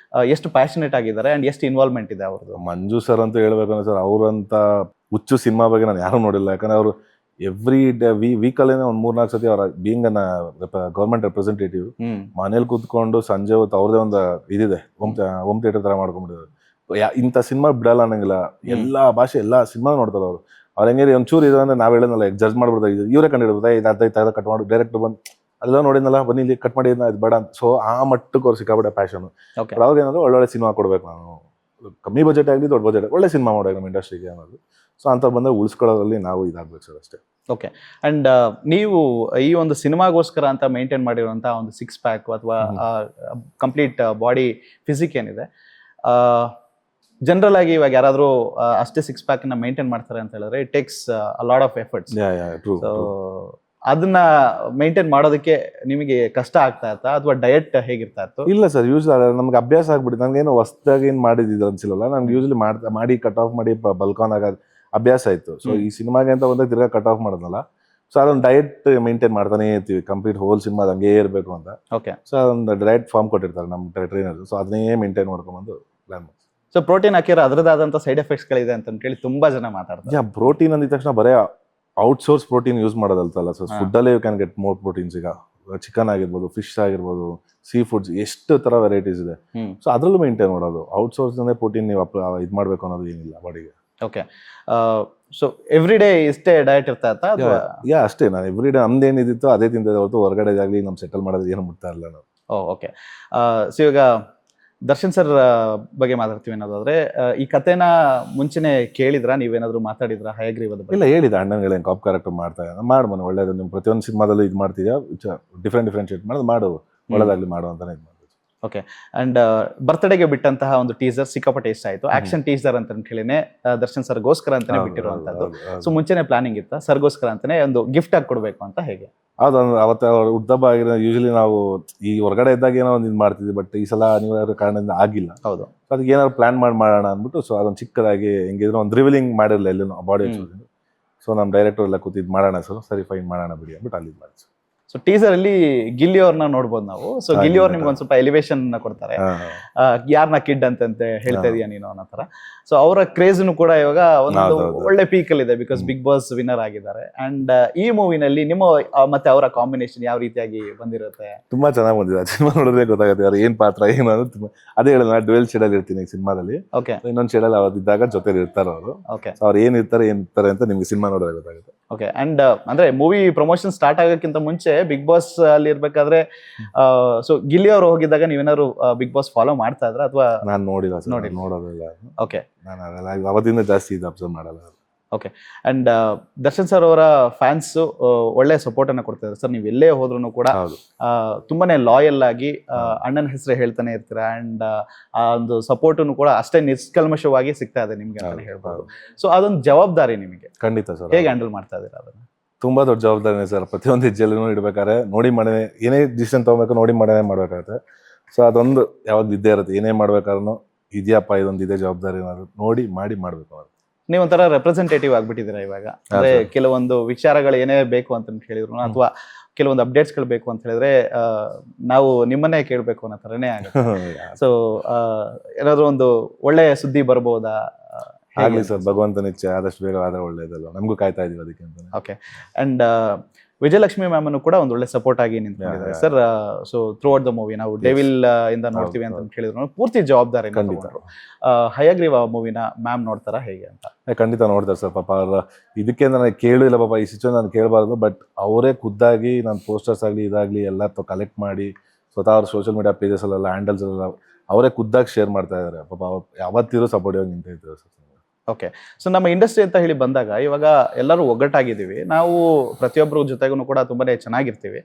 ಎಷ್ಟು ಪ್ಯಾಷನೇಟ್ ಆಗಿದ್ದಾರೆ ಅಂಡ್ ಎಷ್ಟು ಇನ್ವಾಲ್ವ್ಮೆಂಟ್ ಇದೆ ಅವ್ರದ್ದು? ಮಂಜು ಸರ್ ಅಂತ ಹೇಳ್ಬೇಕಂದ್ರೆ ಸರ್, ಅವರಂತ ಹುಚ್ಚು ಸಿನಿಮಾ ಬಗ್ಗೆ ನಾನು ಯಾರು ನೋಡಿಲ್ಲ. ಯಾಕಂದ್ರೆ ಅವರು ಎವ್ರಿ ಡೇ ವೀಕಲ್ಲೇ ಒಂದು 3-4 ಸತಿ ಅವರ ಬೀಯಿಂಗ್ ಅನ್ನ ಗೌರ್ಮೆಂಟ್ ರೆಪ್ರೆಸೆಂಟೇಟಿವ್ ಮನೇಲಿ ಕೂತ್ಕೊಂಡು ಸಂಜೆ ಹೊತ್ತು ಅವ್ರದೇ ಒಂದು ಇದಿದೆ, ಹೋಮ್ ಥಿಯೇಟರ್ ತರ ಮಾಡ್ಕೊಂಡ್ಬಿಟ್ಟಿದ್ದಾರೆ. ಇಂಥ ಸಿನಿಮಾ ಬಿಡಲ್ಲ ಅನ್ನಂಗಿಲ್ಲ. ಎಲ್ಲಾ ಭಾಷೆ ಎಲ್ಲಾ ಸಿನಿಮಾ ನೋಡ್ತಾರೆ ಅವರು. ಅವ್ರ ಹೆಂಗೆ ಒಂಚೂರು ಇದೆ ಅಂದ್ರೆ ನಾವ್ ಹೇಳೋದಲ್ಲ, ಜಡ್ಜ್ ಮಾಡ್ಬಿಡ್ತಾರೆ, ಇವರೇ ಕಂಡಿಡ್ಬೋದು, ಇದು ಅರ್ಧ ಕಟ್ ಮಾಡಿ ಡೈರೆಕ್ಟ್ ಬಂದು ಅದೆಲ್ಲ ನೋಡಿದ್ನಲ್ಲ, ಬನ್ನಿ ಇಲ್ಲಿ ಕಟ್ ಮಾಡಿ ಇದು ಬೇಡ ಅಂತ. ಸೊ ಆ ಮಟ್ಟಕ್ಕೆ ಅವ್ರು ಸಿಕ್ಕಾಬಿಟ್ಟೆ ಪ್ಯಾಷನ್. ಅವ್ರಿಗೆ ಏನಾದ್ರು ಒಳ್ಳೊಳ್ಳೆ ಸಿನಿಮಾ ಕೊಡ್ಬೇಕು, ನಾನು ಕಮ್ಮಿ ಬಜೆಟ್ ಆಗಲಿ ದೊಡ್ಡ ಬಜೆಟ್ ಒಳ್ಳೆ ಸಿನಿಮಾ ಮಾಡೋದು ನಮ್ಮ ಇಂಡಸ್ಟ್ರಿಗೆ ಅನ್ನೋದು. ಸೊ ಅಂತ ಬಂದಾಗ ಉಳಿಸ್ಕೊಳ್ಳೋದ್ರಲ್ಲಿ ನಾವು ಇದಾಗಬೇಕು ಸರ್, ಅಷ್ಟೇ. ಓಕೆ. ಅಂಡ್ ನೀವು ಈ ಒಂದು ಸಿನಿಮಾಗೋಸ್ಕರ ಅಂತ ಮೇಂಟೈನ್ ಮಾಡಿರುವಂತ ಒಂದು 6 ಪ್ಯಾಕ್ ಅಥವಾ ಕಂಪ್ಲೀಟ್ ಬಾಡಿ ಫಿಸಿಕ್ ಏನಿದೆ, ಜನರಲ್ ಆಗಿ ಇವಾಗ ಯಾರಾದ್ರೂ ಅಷ್ಟೇ 6 ಪ್ಯಾಕ್ ನ ಮೇಂಟೈನ್ ಮಾಡ್ತಾರೆ ಅಂತ ಹೇಳಿದ್ರೆ it takes a lot of efforts. So ಅದನ್ನ ಮೇಂಟೈನ್ ಮಾಡೋದಕ್ಕೆ ನಿಮಗೆ ಕಷ್ಟ ಆಗ್ತಾ ಇತ್ತಾ ಅಥವಾ ಡಯಟ್ ಹೇಗಿರ್ತಾ ಇತ್ತು? ಇಲ್ಲ ಸರ್, ಯೂಶಲಿ ನಮ್ಗೆ ಅಭ್ಯಾಸ ಆಗ್ಬಿಟ್ಟು, ನನ್ಗೇನು ಹೊಸದಾಗಿ ಏನು ಮಾಡಿದ್ದು ಅನ್ಸಿಲ್ಲ. ನಮ್ಗೆ ಯೂಶಲಿ ಮಾಡಿ ಕಟ್ ಆಫ್ ಮಾಡಿ ಬಲ್ಕಾನ್ ಆಗೋದು ಅಭ್ಯಾಸ ಆಯ್ತು. ಸೊ ಈ ಸಿನಿಮಾಗೆ ಅಂತ ಬಂದಾಗ ತಿರ್ಗಾ ಕಟ್ ಆಫ್ ಮಾಡೋದಲ್ಲ. ಸೊ ಅದೊಂದು ಡಯಟ್ ಮೇಂಟೈನ್ ಮಾಡ್ತಾನೆ ಇರ್ತೀವಿ, ಕಂಪ್ಲೀಟ್ ಹೋಲ್ ಸಿನಿಮಾ ಹಂಗೆ ಇರಬೇಕು ಅಂತ. ಓಕೆ. ಸೊ ಅದೊಂದು ಡಯಟ್ ಫಾರ್ಮ್ ಕೊಟ್ಟಿರ್ತಾರೆ ನಮ್ಮ ಟ್ರೈನರ್. ಸೊ ಅದನ್ನೇ ಮೇಂಟೈನ್ ಮಾಡ್ಕೊಂಡ್ಬಂದು ಪ್ಲಾನ್ ಮಾಡಿ. ಸೊ ಪ್ರೋಟೀನ್ ಹಾಕಿರೋ ಅದ್ರದ್ದಾದಂತ ಸೈಡ್ ಎಫೆಕ್ಟ್ಸ್ ಗಳಿದೆ ಅಂತ ಹೇಳಿ ತುಂಬಾ ಜನ ಮಾತಾಡ್ತಾರೆ. ಪ್ರೋಟೀನ್ ಅಂದಿದ ತಕ್ಷಣ ಬರೇ ಔಟ್ಸೋರ್ಸ್ ಪ್ರೋಟೀನ್ ಯೂಸ್ ಮಾಡೋದಲ್ತಲ್ಲ ಸರ್, ಫುಡ್ ಅಲ್ಲೇ you can get more proteins. ಈಗ ಚಿಕನ್ ಆಗಿರ್ಬೋದು, ಫಿಶ್ ಆಗಿರ್ಬೋದು, ಸೀ ಫುಡ್ಸ್, ಎಷ್ಟು ತರ ವೆರೈಟೀಸ್ ಇದೆ. ಸೊ ಅದ್ರಲ್ಲೂ ಮೇಂಟೈನ್ ಮಾಡೋದು. ಔಟ್ಸೋರ್ಸ್ ಅಂದ್ರೆ ಪ್ರೋಟೀನ್ ನೀವು ಇದು ಮಾಡ್ಬೇಕು ಅನ್ನೋದು ಏನಿಲ್ಲ ಬಾಡಿಗೆ. ಓಕೆ. ಸೊ ಎವ್ರಿ ಡೇ ಇಷ್ಟೇ ಡಯಟ್ ಇರ್ತಾ ಇತ್ತಾ? ಅಷ್ಟೇ, ನಾನು ಎವ್ರಿ ಡೇ ನಮ್ದೇನಿದಿತ್ತು ಅದೇ ತಿಂತಿದ್ದೆ ಹೊರತು ಹೊರಗಡೆ ಆಗಲಿ ನಮ್ ಸೆಟಲ್ ಮಾಡೋದು ಏನು ಮುಟ್ತಾ ಇಲ್ಲ ನಾವು. ಓಕೆ. ಸೊ ಇವಾಗ ದರ್ಶನ್ ಸರ್ ಬಗ್ಗೆ ಮಾತಾಡ್ತೀವಿ ಅನ್ನೋದಾದ್ರೆ, ಈ ಕಥೆನ ಮುಂಚೆನೆ ಕೇಳಿದ್ರಾ, ನೀವೇನಾದ್ರು ಮಾತಾಡಿದ್ರಾ ಹಯಗ್ರೀವದ ಬಗ್ಗೆ? ಇಲ್ಲ, ಹೇಳಿದ ಅಣ್ಣನ್ಗಳೇ ಕಾಪ್ ಕ್ಯಾರೆಕ್ಟರ್ ಮಾಡ್ತಾ ಮಾಡ್ಬೋದು, ಒಳ್ಳೇದು. ನೀವು ಪ್ರತಿಯೊಂದು ಸಿನಿಮಾದಲ್ಲೂ ಇದು ಮಾಡ್ತಿದ್ಯಾ, ಡಿಫ್ರೆಂಟ್ ಮಾಡೋದು, ಮಾಡು, ಒಳ್ಳೇದಾಗ್ಲಿ ಮಾಡು ಅಂತಾನೆ ಇದು. ಓಕೆ. ಅಂಡ್ ಬರ್ತ್ಡೇಗೆ ಬಿಟ್ಟಂತಹ ಒಂದು ಟೀಸರ್ ಸಿಕ್ಕಾಪಟ್ಟೆ ಇಷ್ಟ ಆಯ್ತು. ಆಕ್ಷನ್ ಟೀಸರ್ ಅಂತ ಹೇಳಿನೇ ದರ್ಶನ್ ಸರ್ಗೋಸ್ಕರ ಅಂತಾನೆ ಬಿಟ್ಟಿರುವಂತದ್ದು. ಸೊ ಮುಂಚೆನೆ ಪ್ಲಾನಿಂಗ್ ಇತ್ತ ಸರ್ಗೋಸ್ಕರ ಅಂತಾನೆ ಒಂದು ಗಿಫ್ಟ್ ಆಗಿ ಕೊಡ್ಬೇಕು ಅಂತ? ಹೇಗೆ? ಹೌದು, ಅವತ್ತು ಹುಟ್ಟುಹಬ್ಬ ಆಗಿರೋ, ಯೂಶಲಿ ನಾವು ಈ ಹೊರಗಡೆ ಇದ್ದಾಗ ಏನೋ ಒಂದು ಇದು ಮಾಡ್ತಿದ್ವಿ, ಬಟ್ ಈ ಸಲ ಅನಿವಾರ್ಯ ಕಾರಣದಿಂದ ಆಗಿಲ್ಲ. ಹೌದು. ಅದಕ್ಕೆ ಏನಾದ್ರು ಪ್ಲಾನ್ ಮಾಡೋಣ ಅಂದ್ಬಿಟ್ಟು, ಸೊ ಅದೊಂದು ಚಿಕ್ಕದಾಗಿ ಹೆಂಗಿದ್ರು ಒಂದು ರಿವೀಲಿಂಗ್ ಮಾಡಿರಲಿಲ್ಲ ಎಲ್ಲೂ ಬಾಡಿ ಎಕ್ಸ್ಪ್ರೆಷನ್. ಸೊ ನಮ್ಮ ಡೈರೆಕ್ಟರ್ ಎಲ್ಲ ಕೂತಿದ್ದು ಮಾಡೋಣ ಸರ್, ಸರಿ ಫೈನ್ ಮಾಡೋಣ ಬಿಡಿ ಅಂದ್ಬಿಟ್ಟು ಅಲ್ಲಿ ಮಾಡಿ. ಸೊ ಟೀಸರ್ ಅಲ್ಲಿ ಗಿಲ್ಲಿ ಅವ್ರನ್ನ ನೋಡ್ಬೋದು ನಾವು. ಸೊ ಗಿಲ್ಲಿ ಅವ್ರು ನಿಮ್ಗೆ ಒಂದ್ ಸ್ವಲ್ಪ ಎಲಿವೇಶನ್ ಕೊಡ್ತಾರೆ, ಯಾರನ್ನ ಕಿಡ್ ಅಂತ ಹೇಳ್ತಾ ಇದೀಯ ನೀನು ಅನ್ನೋ ತರ. ಸೊ ಅವರ ಕ್ರೇಜ್ ಕೂಡ ಇವಾಗ ಒಂದು ಒಳ್ಳೆ ಪೀಕ್ ಅಲ್ಲಿ ಇದೆ, ಬಿಕಾಸ್ ಬಿಗ್ ಬಾಸ್ ವಿನ್ನರ್ ಆಗಿದ್ದಾರೆ. ಅಂಡ್ ಈ ಮೂವಿನಲ್ಲಿ ನಿಮ್ಮ ಮತ್ತೆ ಅವರ ಕಾಂಬಿನೇಷನ್ ಯಾವ ರೀತಿಯಾಗಿ ಬಂದಿರುತ್ತೆ? ತುಂಬಾ ಚೆನ್ನಾಗಿ ಬಂದಿದೆ. ಸಿನಿಮಾ ನೋಡಿದ್ರೆ ಗೊತ್ತಾಗುತ್ತೆ ಅವ್ರು ಏನ್ ಪಾತ್ರ ಏನು ಅನ್ನೋದು. ಅದೇ ಹೇಳಿದ ನಾನು ಡ್ಯುಯಲ್ ಶೇಡ್ ಅಲ್ಲಿ ಇರ್ತೀನಿ ಸಿನಿಮಾದಲ್ಲಿ. ಓಕೆ. ಇನ್ನೊಂದು ಶೇಡ್ ಅಲ್ಲಿ ಅವತ್ತಿದ್ದಾಗ ಜೊತೆಲಿ ಇರ್ತಾರೆ ಅವರು. ಓಕೆ. ಅವ್ರು ಏನಿರ್ತಾರೆ ಅಂತ ನಿಮ್ಗೆ ಸಿನಿಮಾ ನೋಡಿದ್ರೆ ಗೊತ್ತಾಗುತ್ತೆ. ಓಕೆ. ಅಂಡ್ ಅಂದ್ರೆ ಮೂವಿ ಪ್ರಮೋಷನ್ ಸ್ಟಾರ್ಟ್ ಆಗೋಕ್ಕಿಂತ ಮುಂಚೆ ಬಿಗ್ ಬಾಸ್ ಅಲ್ಲಿ ಇರ್ಬೇಕಾದ್ರೆ, ಸೊ ಗಿಲ್ಲಿ ಅವರು ಹೋಗಿದ್ದಾಗ ನೀವೇನಾದ್ರು ಬಿಗ್ ಬಾಸ್ ಫಾಲೋ ಮಾಡ್ತಾ ಇದ್ರ ಅಥವಾ? ನಾನು ನೋಡಿಲ್ಲ, ನೋಡೋದಿಲ್ಲ. ಓಕೆ. ನಾನು ಅದೆಲ್ಲ ಅವತ್ತಿಂದ ಜಾಸ್ತಿ ಇದು ಅಬ್ಸರ್ವ್ ಮಾಡಲ್ಲ. ಓಕೆ. ಅಂಡ್ ದರ್ಶನ್ ಸರ್ ಅವರ ಫ್ಯಾನ್ಸ್ ಒಳ್ಳೆ ಸಪೋರ್ಟ್ ಅನ್ನ ಕೊಡ್ತಾರೆ ಸರ್. ನೀವು ಎಲ್ಲೇ ಹೋದ್ರು ಕೂಡ ತುಂಬಾನೇ ಲಾಯಲ್ ಆಗಿ ಅಣ್ಣನ ಹೆಸರು ಹೇಳ್ತಾನೆ ಇರ್ತೀರಾ. ಅಂಡ್ ಆ ಒಂದು ಸಪೋರ್ಟ್ ಕೂಡ ಅಷ್ಟೇ ನಿಷ್ಕಲ್ಮಶವಾಗಿ ಸಿಗ್ತಾ ಇದೆ ನಿಮ್ಗೆ ಅಂತ ಹೇಳ್ಬೋದು. ಸೊ ಅದೊಂದು ಜವಾಬ್ದಾರಿ ನಿಮಗೆ. ಖಂಡಿತ ಸರ್. ಹೇಗೆ ಹ್ಯಾಂಡಲ್ ಮಾಡ್ತಾ ಇದೀರಾ ಅದನ್ನ? ತುಂಬಾ ದೊಡ್ಡ ಜವಾಬ್ದಾರಿನೇ ಸರ್. ಪ್ರತಿಯೊಂದು ಹೆಜ್ಜೆಲ್ಲೂ ಇಡ್ಬೇಕಾದ್ರೆ ನೋಡಿ ಮಾಡೇ, ಏನೇ ಡಿಸಿಷನ್ ತಗೋಬೇಕು ನೋಡಿ ಮಾಡೇ ಮಾಡ್ಬೇಕಾಗುತ್ತೆ. ಸೊ ಅದೊಂದು ಯಾವಾಗ ಇದ್ದೇ ಇರುತ್ತೆ, ಏನೇ ಮಾಡ್ಬೇಕಾದ್ರೂ ಇದೆಯಪ್ಪ ಇದೊಂದು ಇದೇ ಜವಾಬ್ದಾರಿ ಏನಾದ್ರು ನೋಡಿ ಮಾಡ್ಬೇಕು. ನೀವು ಒಂಥರ ರೆಪ್ರೆಸೆಂಟೇಟಿವ್ ಆಗ್ಬಿಟ್ಟಿದ್ದೀರಾ ಇವಾಗ. ಅಂದ್ರೆ ಕೆಲವೊಂದು ವಿಚಾರಗಳು ಏನೇ ಬೇಕು ಅಂತ ಹೇಳಿದ್ರು ಅಥವಾ ಕೆಲವೊಂದು ಅಪ್ಡೇಟ್ಸ್ ಗಳು ಬೇಕು ಅಂತ ಹೇಳಿದ್ರೆ ನಾವು ನಿಮ್ಮನ್ನೇ ಕೇಳಬೇಕು ಅನ್ನೋ ತರನೇ ಆಗುತ್ತೆ. ಸೊ ಏನಾದ್ರು ಒಂದು ಒಳ್ಳೆ ಸುದ್ದಿ ಬರ್ಬೋದಾ? ಆಗ್ಲಿ ಸರ್, ಭಗವಂತನ ಇಚ್ಛೆ, ಆದಷ್ಟು ಬೇಗ ಆದ್ರೆ ಒಳ್ಳೇದಲ್ಲ. ನಮಗೂ ಕಾಯ್ತಾ ಇದೀವಿ ಅದಕ್ಕೆ ಅಂತ. ಓಕೆ. ಅಂಡ್ ವಿಜಯಲಕ್ಷ್ಮಿ ಮ್ಯಾಮ್ ಅನ್ನು ಕೂಡ ಒಂದು ಒಳ್ಳೆ ಸಪೋರ್ಟ್ ಆಗಿ ನಿಂತಿದ್ದಾರೆ sir. So through out the movie ನಾವು ಡೆವಿಲ್ ಇಂದ ನೋಡ್ತೀವಿ ಅಂತ ಹೇಳಿದ್ರು, ಪೂರ್ತಿ ಜವಾಬ್ದಾರಿ. ಹಯಗ್ರೀವ ಮೂವಿನ ಮ್ಯಾಮ್ ನೋಡ್ತಾರ ಹೇಗೆ ಅಂತ? ಖಂಡಿತ ನೋಡ್ತಾರೆ ಸರ್. ಪಾಪ ಅವ್ರ ಇದಕ್ಕೆ ನನಗೆ ಕೇಳಿಲ್ಲ ಪಾಪ, ಈ ಸಿಚುವೇಶನ್ ನಾನು ಕೇಳಬಾರ್ದು. ಬಟ್ ಅವರೇ ಖುದ್ದಾಗಿ ನಾನು ಪೋಸ್ಟರ್ಸ್ ಆಗಲಿ ಇದಾಗಲಿ ಎಲ್ಲ ಕಲೆಕ್ಟ್ ಮಾಡಿ ಸ್ವತಃ ಅವ್ರ ಸೋಷಿಯಲ್ ಮೀಡಿಯಾ ಪೇಜಸ್ ಅಲ್ಲೆಲ್ಲ ಹ್ಯಾಂಡಲ್ಸ್ ಎಲ್ಲ ಅವರೇ ಖುದ್ದಾಗಿ ಶೇರ್ ಮಾಡ್ತಾ ಇದ್ದಾರೆ. ಪಾಪ ಯಾವತ್ತಿರೋ ಸಪೋರ್ಟಿವ್ ಆಗಿ ನಿಂತಿದ್ದಾರೆ ಸರ್. ಓಕೆ. ಸೊ ನಮ್ಮ ಇಂಡಸ್ಟ್ರಿ ಅಂತ ಹೇಳಿ ಬಂದಾಗ ಇವಾಗ ಎಲ್ಲರೂ ಒಗ್ಗಟ್ಟಾಗಿದ್ದೀವಿ ನಾವು, ಪ್ರತಿಯೊಬ್ಬರ ಜೊತೆಗೂ ಕೂಡ ತುಂಬಾನೇ ಚೆನ್ನಾಗಿರ್ತೀವಿ.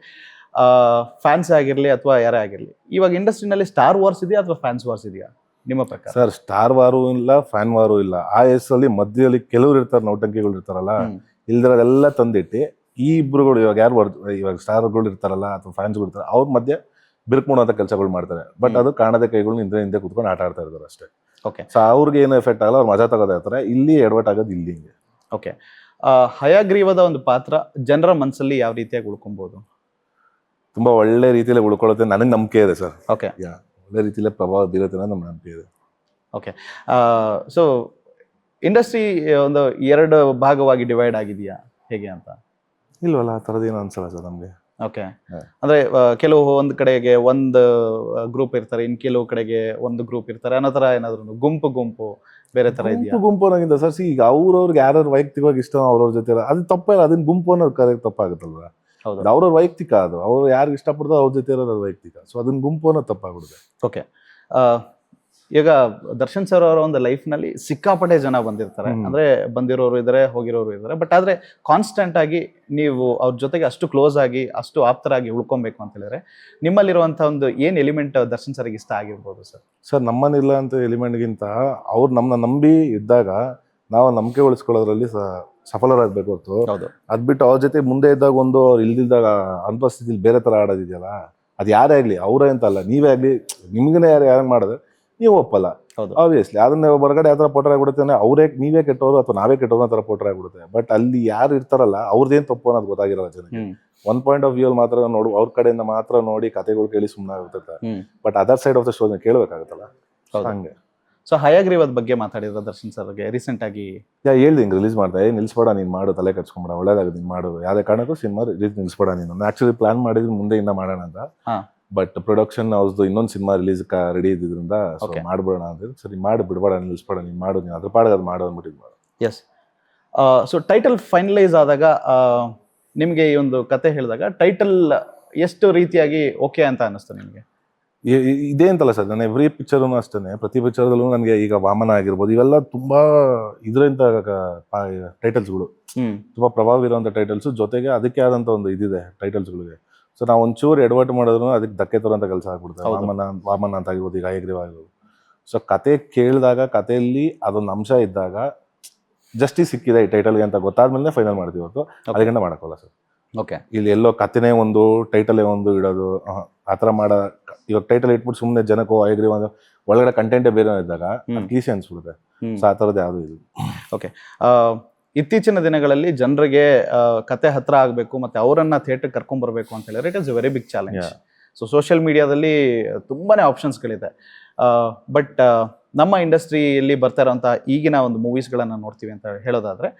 ಫ್ಯಾನ್ಸ್ ಆಗಿರ್ಲಿ ಅಥವಾ ಯಾರೇ ಆಗಿರ್ಲಿ, ಇವಾಗ ಇಂಡಸ್ಟ್ರಿನಲ್ಲಿ ಸ್ಟಾರ್ ವಾರ್ಸ್ ಇದೆಯಾ ಅಥವಾ ಫ್ಯಾನ್ಸ್ ವಾರ್ಸ್ ಇದೆಯಾ ನಿಮ್ಮ ಪ್ರಕಾರ? ಸರ್, ಸ್ಟಾರ್ ವಾರು ಇಲ್ಲ, ಫ್ಯಾನ್ ವಾರು ಇಲ್ಲ. ಆ ಹೆಸರಲ್ಲಿ ಮಧ್ಯದಲ್ಲಿ ಕೆಲವರು ಇರ್ತಾರೆ, ನೌಟಂಕಿಗಳು ಇರ್ತಾರಲ್ಲ, ಇಲ್ದಿರೋದೆಲ್ಲ ತಂದಿಟ್ಟು ಈ ಇಬ್ರುಗಳು ಇವಾಗ ಸ್ಟಾರ್ಗಳು ಇರ್ತಾರಲ್ಲ ಅಥವಾ ಫ್ಯಾನ್ಸ್ಗಳು ಇರ್ತಾರೆ, ಅವ್ರ ಮಧ್ಯೆ ಬಿರುಕು ಮಾಡುವಂತ ಕೆಲಸಗಳು ಮಾಡ್ತಾರೆ. ಬಟ್ ಅದು ಕಾಣದ ಕೈಗಳು ಹಿಂದೆ ಕುತ್ಕೊಂಡು ಆಟ ಆಡ್ತಾ ಇರ್ತಾರೆ ಅಷ್ಟೇ. ಓಕೆ ಸೊ ಅವ್ರಿಗೆ ಏನು ಎಫೆಕ್ಟ್ ಆಗಲ್ಲ, ಅವ್ರು ಮಜಾ ತಗೋತಾ ಇರ್ತಾರೆ. ಇಲ್ಲಿ ಎಡವಟ್ ಆಗೋದು ಇಲ್ಲಿ ಹಿಂಗೆ. ಓಕೆ ಹಯಗ್ರೀವದ ಒಂದು ಪಾತ್ರ ಜನರ ಮನಸ್ಸಲ್ಲಿ ಯಾವ ರೀತಿಯಾಗಿ ಉಳ್ಕೊಬಹುದು? ತುಂಬಾ ಒಳ್ಳೆ ರೀತಿಯಲ್ಲಿ ಉಳ್ಕೊಳ್ಳುತ್ತೆ ನನಗೆ ನಂಬಿಕೆ ಇದೆ ಸರ್. ಓಕೆ ಒಳ್ಳೆ ರೀತಿಯಲ್ಲಿ ಪ್ರಭಾವ ಬೀರುತ್ತೆ ಅನ್ನೋ ನಮ್ಗೆ ನಂಬಿಕೆ ಇದೆ. ಓಕೆ ಸೊ ಇಂಡಸ್ಟ್ರಿ ಒಂದು 2 ಭಾಗವಾಗಿ ಡಿವೈಡ್ ಆಗಿದೆಯಾ ಹೇಗೆ ಅಂತ? ಇಲ್ವಲ್ಲ, ಆ ಥರದ್ದು ಏನು ಅನ್ಸಲ್ಲ ಸರ್ ನಮಗೆ. ಓಕೆ ಅಂದ್ರೆ ಕೆಲವು ಒಂದು ಕಡೆಗೆ ಒಂದು ಗ್ರೂಪ್ ಇರ್ತಾರೆ, ಇನ್ ಕೆಲವು ಕಡೆಗೆ ಒಂದು ಗ್ರೂಪ್ ಇರ್ತಾರೆ ಅನ್ನೋ ತರ ಏನಾದ್ರು ಗುಂಪು ಬೇರೆ ತರ ಇದೆಯಾ? ಗುಂಪು ಅನ್ನೋಕ್ಕಿಂತ ಸರ್, ಈಗ ಅವ್ರವ್ರಿಗೆ ಯಾರು ವೈಯಕ್ತಿಕವಾಗಿ ಇಷ್ಟ ಅವ್ರವ್ರ ಜೊತೆ ಅದು ತಪ್ಪಿಲ್ಲ. ಅದನ್ನ ಗುಂಪು ಅನ್ನೋದು ಕರೆಕ್ಟ್ ತಪ್ಪಾಗುತ್ತಲ್ವಾ? ಹೌದು, ಅವ್ರವ್ರ ವೈಯಕ್ತಿಕ, ಅದು ಅವ್ರು ಯಾರು ಇಷ್ಟಪಡ್ತೋ ಅವ್ರ ಜೊತೆ ಇರೋದು ವೈಯಕ್ತಿಕ. ಸೊ ಅದನ್ನ ಗುಂಪು ಅನ್ನೋದು ತಪ್ಪಾಗ್ಬಿಡುತ್ತೆ. ಓಕೆ ಈಗ ದರ್ಶನ್ ಸರ್ ಅವರ ಒಂದು ಲೈಫ್ ನಲ್ಲಿ ಸಿಕ್ಕಾಪಟ್ಟೆ ಜನ ಬಂದಿರ್ತಾರೆ, ಅಂದ್ರೆ ಬಂದಿರೋರು ಇದಾರೆ, ಹೋಗಿರೋರು ಇದಾರೆ. ಬಟ್ ಆದ್ರೆ ಕಾನ್ಸ್ಟೆಂಟ್ ಆಗಿ ನೀವು ಅವ್ರ ಜೊತೆಗೆ ಅಷ್ಟು ಕ್ಲೋಸ್ ಆಗಿ ಅಷ್ಟು ಆಪ್ತರಾಗಿ ಉಳ್ಕೊಬೇಕು ಅಂತ ಹೇಳಿದ್ರೆ ನಿಮ್ಮಲ್ಲಿರುವಂತ ಒಂದು ಏನ್ ಎಲಿಮೆಂಟ್ ದರ್ಶನ್ ಸರ್ಗೆ ಇಷ್ಟ ಆಗಿರ್ಬೋದು ಸರ್? ಸರ್, ನಮ್ಮನಿಲ್ಲ ಅಂತ ಎಲಿಮೆಂಟ್ಗಿಂತ ಅವ್ರು ನಮ್ಮನ್ನ ನಂಬಿ ಇದ್ದಾಗ ನಾವು ನಂಬಿಕೆ ಉಳಿಸ್ಕೊಳ್ಳೋದ್ರಲ್ಲಿ ಸಫಲರಾಗಬೇಕು ಹೊರತು ಅದ್ಬಿಟ್ಟು ಅವ್ರ ಜೊತೆ ಮುಂದೆ ಇದ್ದಾಗ ಒಂದು ಅವ್ರು ಇಲ್ದಿದ್ದಾಗ ಅನುಪಸ್ಥಿತಿಲಿ ಬೇರೆ ತರ ಆಡೋದಿದೆಯಲ್ಲ, ಅದು ಯಾರೇ ಆಗ್ಲಿ, ಅವರೇ ಅಂತಲ್ಲ, ನೀವೇ ಆಗ್ಲಿ, ನಿಮ್ಗನೇ ಯಾರು ಮಾಡಿದ್ರೆ ನೀವು ಒಪ್ಪಲ್ಲ. ಆಬ್ವಿಯಸ್ಲಿ ಅದನ್ನ ಹೊರಗಡೆ ಯಾವ ತರ ಪೋಟ್ರ್ ಆಗ್ಬಿಡುತ್ತೆ, ನೀವೇ ಕೆಟ್ಟವರು ಅಥವಾ ನಾವೇ ಕೆಟ್ಟವರು ಆ ತರ ಪೋಟ್ರ್ ಆಗ್ಬಿಡುತ್ತೆ. ಬಟ್ ಅಲ್ಲಿ ಯಾರು ಇರ್ತಾರಲ್ಲ ಅವ್ರದ್ದೇನ್ ತಪ್ಪು ಅನ್ನೋದು ಗೊತ್ತಾಗಿರಲ್ಲ ಜನಕ್ಕೆ. ಒನ್ ಪಾಯಿಂಟ್ ಆಫ್ ವ್ಯೂ ಅಲ್ಲಿ ಮಾತ್ರ ನೋಡು, ಅವ್ರ ಕಡೆಯಿಂದ ಮಾತ್ರ ನೋಡಿ ಕಥೆಗಳು ಕೇಳಿ ಸುಮ್ಮನೆ ಆಗುತ್ತೆ. But other side of the story ಕೇಳಬೇಕಾಗುತ್ತಲ್ಲ, ಹಂಗೆ. ಸೊ ಹಯಗ್ರೀವದ ಬಗ್ಗೆ ಮಾತಾಡಿದ್ರು ದರ್ಶನ್ ಸರ್ಗೆ ರೀಸೆಂಟ್ ಆಗಿ. ಹೇಳ್ದೆ ಹಿಂಗೆ ರಿಲೀಸ್ ಮಾಡ್ದೆ, ನಿಲ್ಸ್ಬೇಡ ನೀನ್ ಮಾಡು, ತಲೆ ಕಟ್ಸ್ಕೊಂಬೇಡ, ಒಳ್ಳೇದಾಗುತ್ತೆ ನೀನ್ ಮಾಡು, ಯಾವ್ದೇ ಕಾರಣಕ್ಕೂ ಸಿನಿಮಾ ರಿಲೀಸ್ ನಿಲ್ಸ್ಬೇಡ ನೀನು. ಆಕ್ಚುಲಿ ಪ್ಲಾನ್ ಮಾಡಿದ್ರೆ ಮುಂದೆ ಇನ್ನ ಮಾಡೋಣ ಅಂತ, ಬಟ್ ಪ್ರೊಡಕ್ಷನ್ ಹೌಸ್ದು ಇನ್ನೊಂದು ಸಿನಿಮಾ ರಿಲೀಸ್ ರೆಡಿ ಇದ್ದಿದ್ರಿಂದ ಮಾಡ್ಬೇಡ ಅಂತ. ಸರಿ ಮಾಡು, ಬಿಡ್ಬೇಡ, ನಿಲ್ಸ್ಬೇಡ, ನೀನ್ ಮಾಡು, ನೀನು ಅದ್ರ ಪಾಡಿಗೆ ಅದು ಮಾಡು ಅಂದ್ಬಿಟ್ಟಿದ್. ಎಸ್, ಸೊ ಟೈಟಲ್ ಫೈನಲೈಸ್ ಆದಾಗ ನಿಮ್ಗೆ ಈ ಒಂದು ಕತೆ ಹೇಳಿದಾಗ ಟೈಟಲ್ ಎಷ್ಟು ರೀತಿಯಾಗಿ ಓಕೆ ಅಂತ ಅನಿಸ್ತು ನಿಮ್ಗೆ? ಇದೇ ಅಂತಲ್ಲ ಸರ್, ನಾನು ಎವ್ರಿ ಪಿಕ್ಚರ್ನು ಅಷ್ಟೇ, ಪ್ರತಿ ಪಿಕ್ಚರ್ದಲ್ಲೂ ನನಗೆ ಈಗ ವಾಮನ ಆಗಿರ್ಬೋದು, ಇವೆಲ್ಲ ತುಂಬಾ ಇದರಿಂದ ಟೈಟಲ್ಸ್ಗಳು ತುಂಬಾ ಪ್ರಭಾವ ಇರುವಂತ ಟೈಟಲ್ಸ್, ಜೊತೆಗೆ ಅದಕ್ಕೆ ಆದಂತ ಒಂದು ಇದಿದೆ ಟೈಟಲ್ಸ್ಗಳಿಗೆ. ಸೊ ನಾವು ಒಂಚೂರು ಎಡವಟ್ಟು ಮಾಡಿದ್ರು ಅದಕ್ಕೆ ಧಕ್ಕೆ ತರುವಂತ ಕೆಲಸ ಆಗ್ಬಿಡುತ್ತೆ. ವಾಮನ ಅಂತ ಆಗಿರ್ಬೋದು, ಈಗ ಹಯಗ್ರೀವ ಆಗಿರ್ಬೋದು. ಸೊ ಕತೆ ಕೇಳಿದಾಗ, ಕಥೆಯಲ್ಲಿ ಅದೊಂದು ಅಂಶ ಇದ್ದಾಗ ಜಸ್ಟಿಸ್ ಸಿಕ್ಕಿದೆ ಈ ಟೈಟಲ್ಗೆ ಅಂತ ಗೊತ್ತಾದ್ಮೇಲೆ ಫೈನಲ್ ಮಾಡ್ತೀವಿ ಹೊತ್ತು, ಅದಕ್ಕಿಂತ ಮಾಡೋಕ್ಕಲ್ಲ ಸರ್. ಓಕೆ, ಇಲ್ಲಿ ಎಲ್ಲೋ ಕಥೆನೇ ಒಂದು, ಟೈಟಲೇ ಒಂದು ಇಡೋದು, ಆ ಥರ ಇವಾಗ ಟೈಟಲ್ ಇಟ್ಬಿಟ್ಟು ಸುಮ್ಮನೆ ಜನಕ್ಕೂ ಹಯಗ್ರೀವ ಅಂದ್ರೆ ಒಳಗಡೆ ಕಂಟೆಂಟೇ ಬೇರೆ ಇದ್ದಾಗ ಈಸಿ ಅನ್ಸ್ಬಿಡುತ್ತೆ. ಸೊ ಆ ಥರದ್ದು ಯಾವುದು ಇದು. ಓಕೆ, ಇತ್ತೀಚಿನ ದಿನಗಳಲ್ಲಿ ಜನರಿಗೆ ಕತೆ ಹತ್ರ ಆಗಬೇಕು ಮತ್ತೆ ಅವರನ್ನ ಥಿಯೇಟರ್ ಕರ್ಕೊಂಡ್ ಬರ್ಬೇಕು ಅಂತ ಹೇಳಿದ್ರೆ it is a very big challenge. So social ಮೀಡಿಯಾದಲ್ಲಿ ತುಂಬಾನೇ ಆಪ್ಷನ್ಸ್ಗಳಿದೆ. ಬಟ್ ನಮ್ಮ ಇಂಡಸ್ಟ್ರಿಯಲ್ಲಿ ಬರ್ತಾ ಇರೋಂಥ ಈಗಿನ ಒಂದು ಮೂವೀಸ್ಗಳನ್ನ ನೋಡ್ತೀವಿ ಅಂತ ಹೇಳೋದಾದ್ರೆ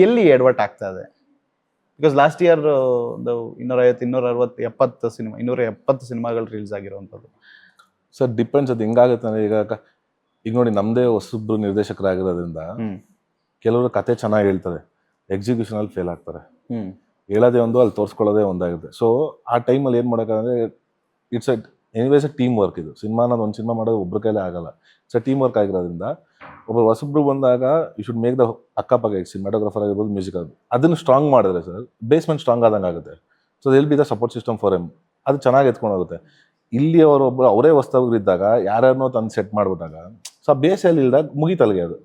ಎಲ್ಲಿ ಎಡವಟ್ ಆಗ್ತಾ ಇದೆ? ಬಿಕಾಸ್ ಲಾಸ್ಟ್ ಇಯರ್ ಒಂದು 250, 270 ಸಿನಿಮಾಗಳು ರಿಲೀಸ್ ಆಗಿರುವಂಥದ್ದು. ಸರ್ ಡಿಪೆಂಡ್ಸ್, ಅದು ಹೆಂಗಾಗುತ್ತೆ ಅಂದ್ರೆ, ಈಗ ನೋಡಿ ನಮ್ದೇ ಹೊಸಬ್ರು ನಿರ್ದೇಶಕರಾಗಿರೋದ್ರಿಂದ ಕೆಲವರು ಕತೆ ಚೆನ್ನಾಗಿ ಹೇಳ್ತಾರೆ, ಎಕ್ಸಿಕ್ಯೂಷನ್ ಅಲ್ಲಿ ಫೇಲ್ ಆಗ್ತಾರೆ. ಹೇಳೋದೇ ಒಂದು, ಅಲ್ಲಿ ತೋರಿಸ್ಕೊಳ್ಳೋದೇ ಒಂದಾಗುತ್ತೆ. ಸೊ ಆ ಟೈಮಲ್ಲಿ ಏನು ಮಾಡೋಕ್ಕಂದ್ರೆ, ಇಟ್ಸ್ ಎನಿವೇಸ್ ಟೀಮ್ ವರ್ಕ್. ಇದು ಸಿನಿಮಾನ ಒಂದು ಸಿನಿಮಾ ಮಾಡೋದು ಒಬ್ಬರ ಕೈಲೇ ಆಗಲ್ಲ. ಇಟ್ಸ್ ಟೀಮ್ ವರ್ಕ್ ಆಗಿರೋದ್ರಿಂದ ಒಬ್ಬರು ಹೊಸಬ್ರು ಬಂದಾಗ ಯು ಶುಡ್ ಮೇಕ್ ದ ಅಕ್ಕಪಕ್ಕ ಸಿನಿಮಾಟೋಗ್ರಫರ್ ಆಗಿರ್ಬೋದು, ಮ್ಯೂಸಿಕ್ ಆಗಿರ್ಬೋದು, ಅದನ್ನು ಸ್ಟ್ರಾಂಗ್ ಮಾಡಿದ್ರೆ ಸರ್ ಬೇಸ್ಮೆಂಟ್ ಸ್ಟ್ರಾಂಗ್ ಆದಂಗೆ ಆಗುತ್ತೆ. So L B the support system for M, ಅದು ಚೆನ್ನಾಗಿ ಎತ್ಕೊಂಡು ಹೋಗುತ್ತೆ. ಇಲ್ಲಿ ಅವರೊಬ್ಬರು ಅವರೇ ಹೊಸಬ್ರಿದ್ದಾಗ ಯಾರ್ಯಾರನ್ನೋ ತಂದು ಸೆಟ್ ಮಾಡಿಬಿಟ್ಟಾಗ ಸೊ ಬೇಸಲ್ಲಿ ಇಲ್ದಾಗ ಮುಗಿತಲ್ಗೆ ಅದು.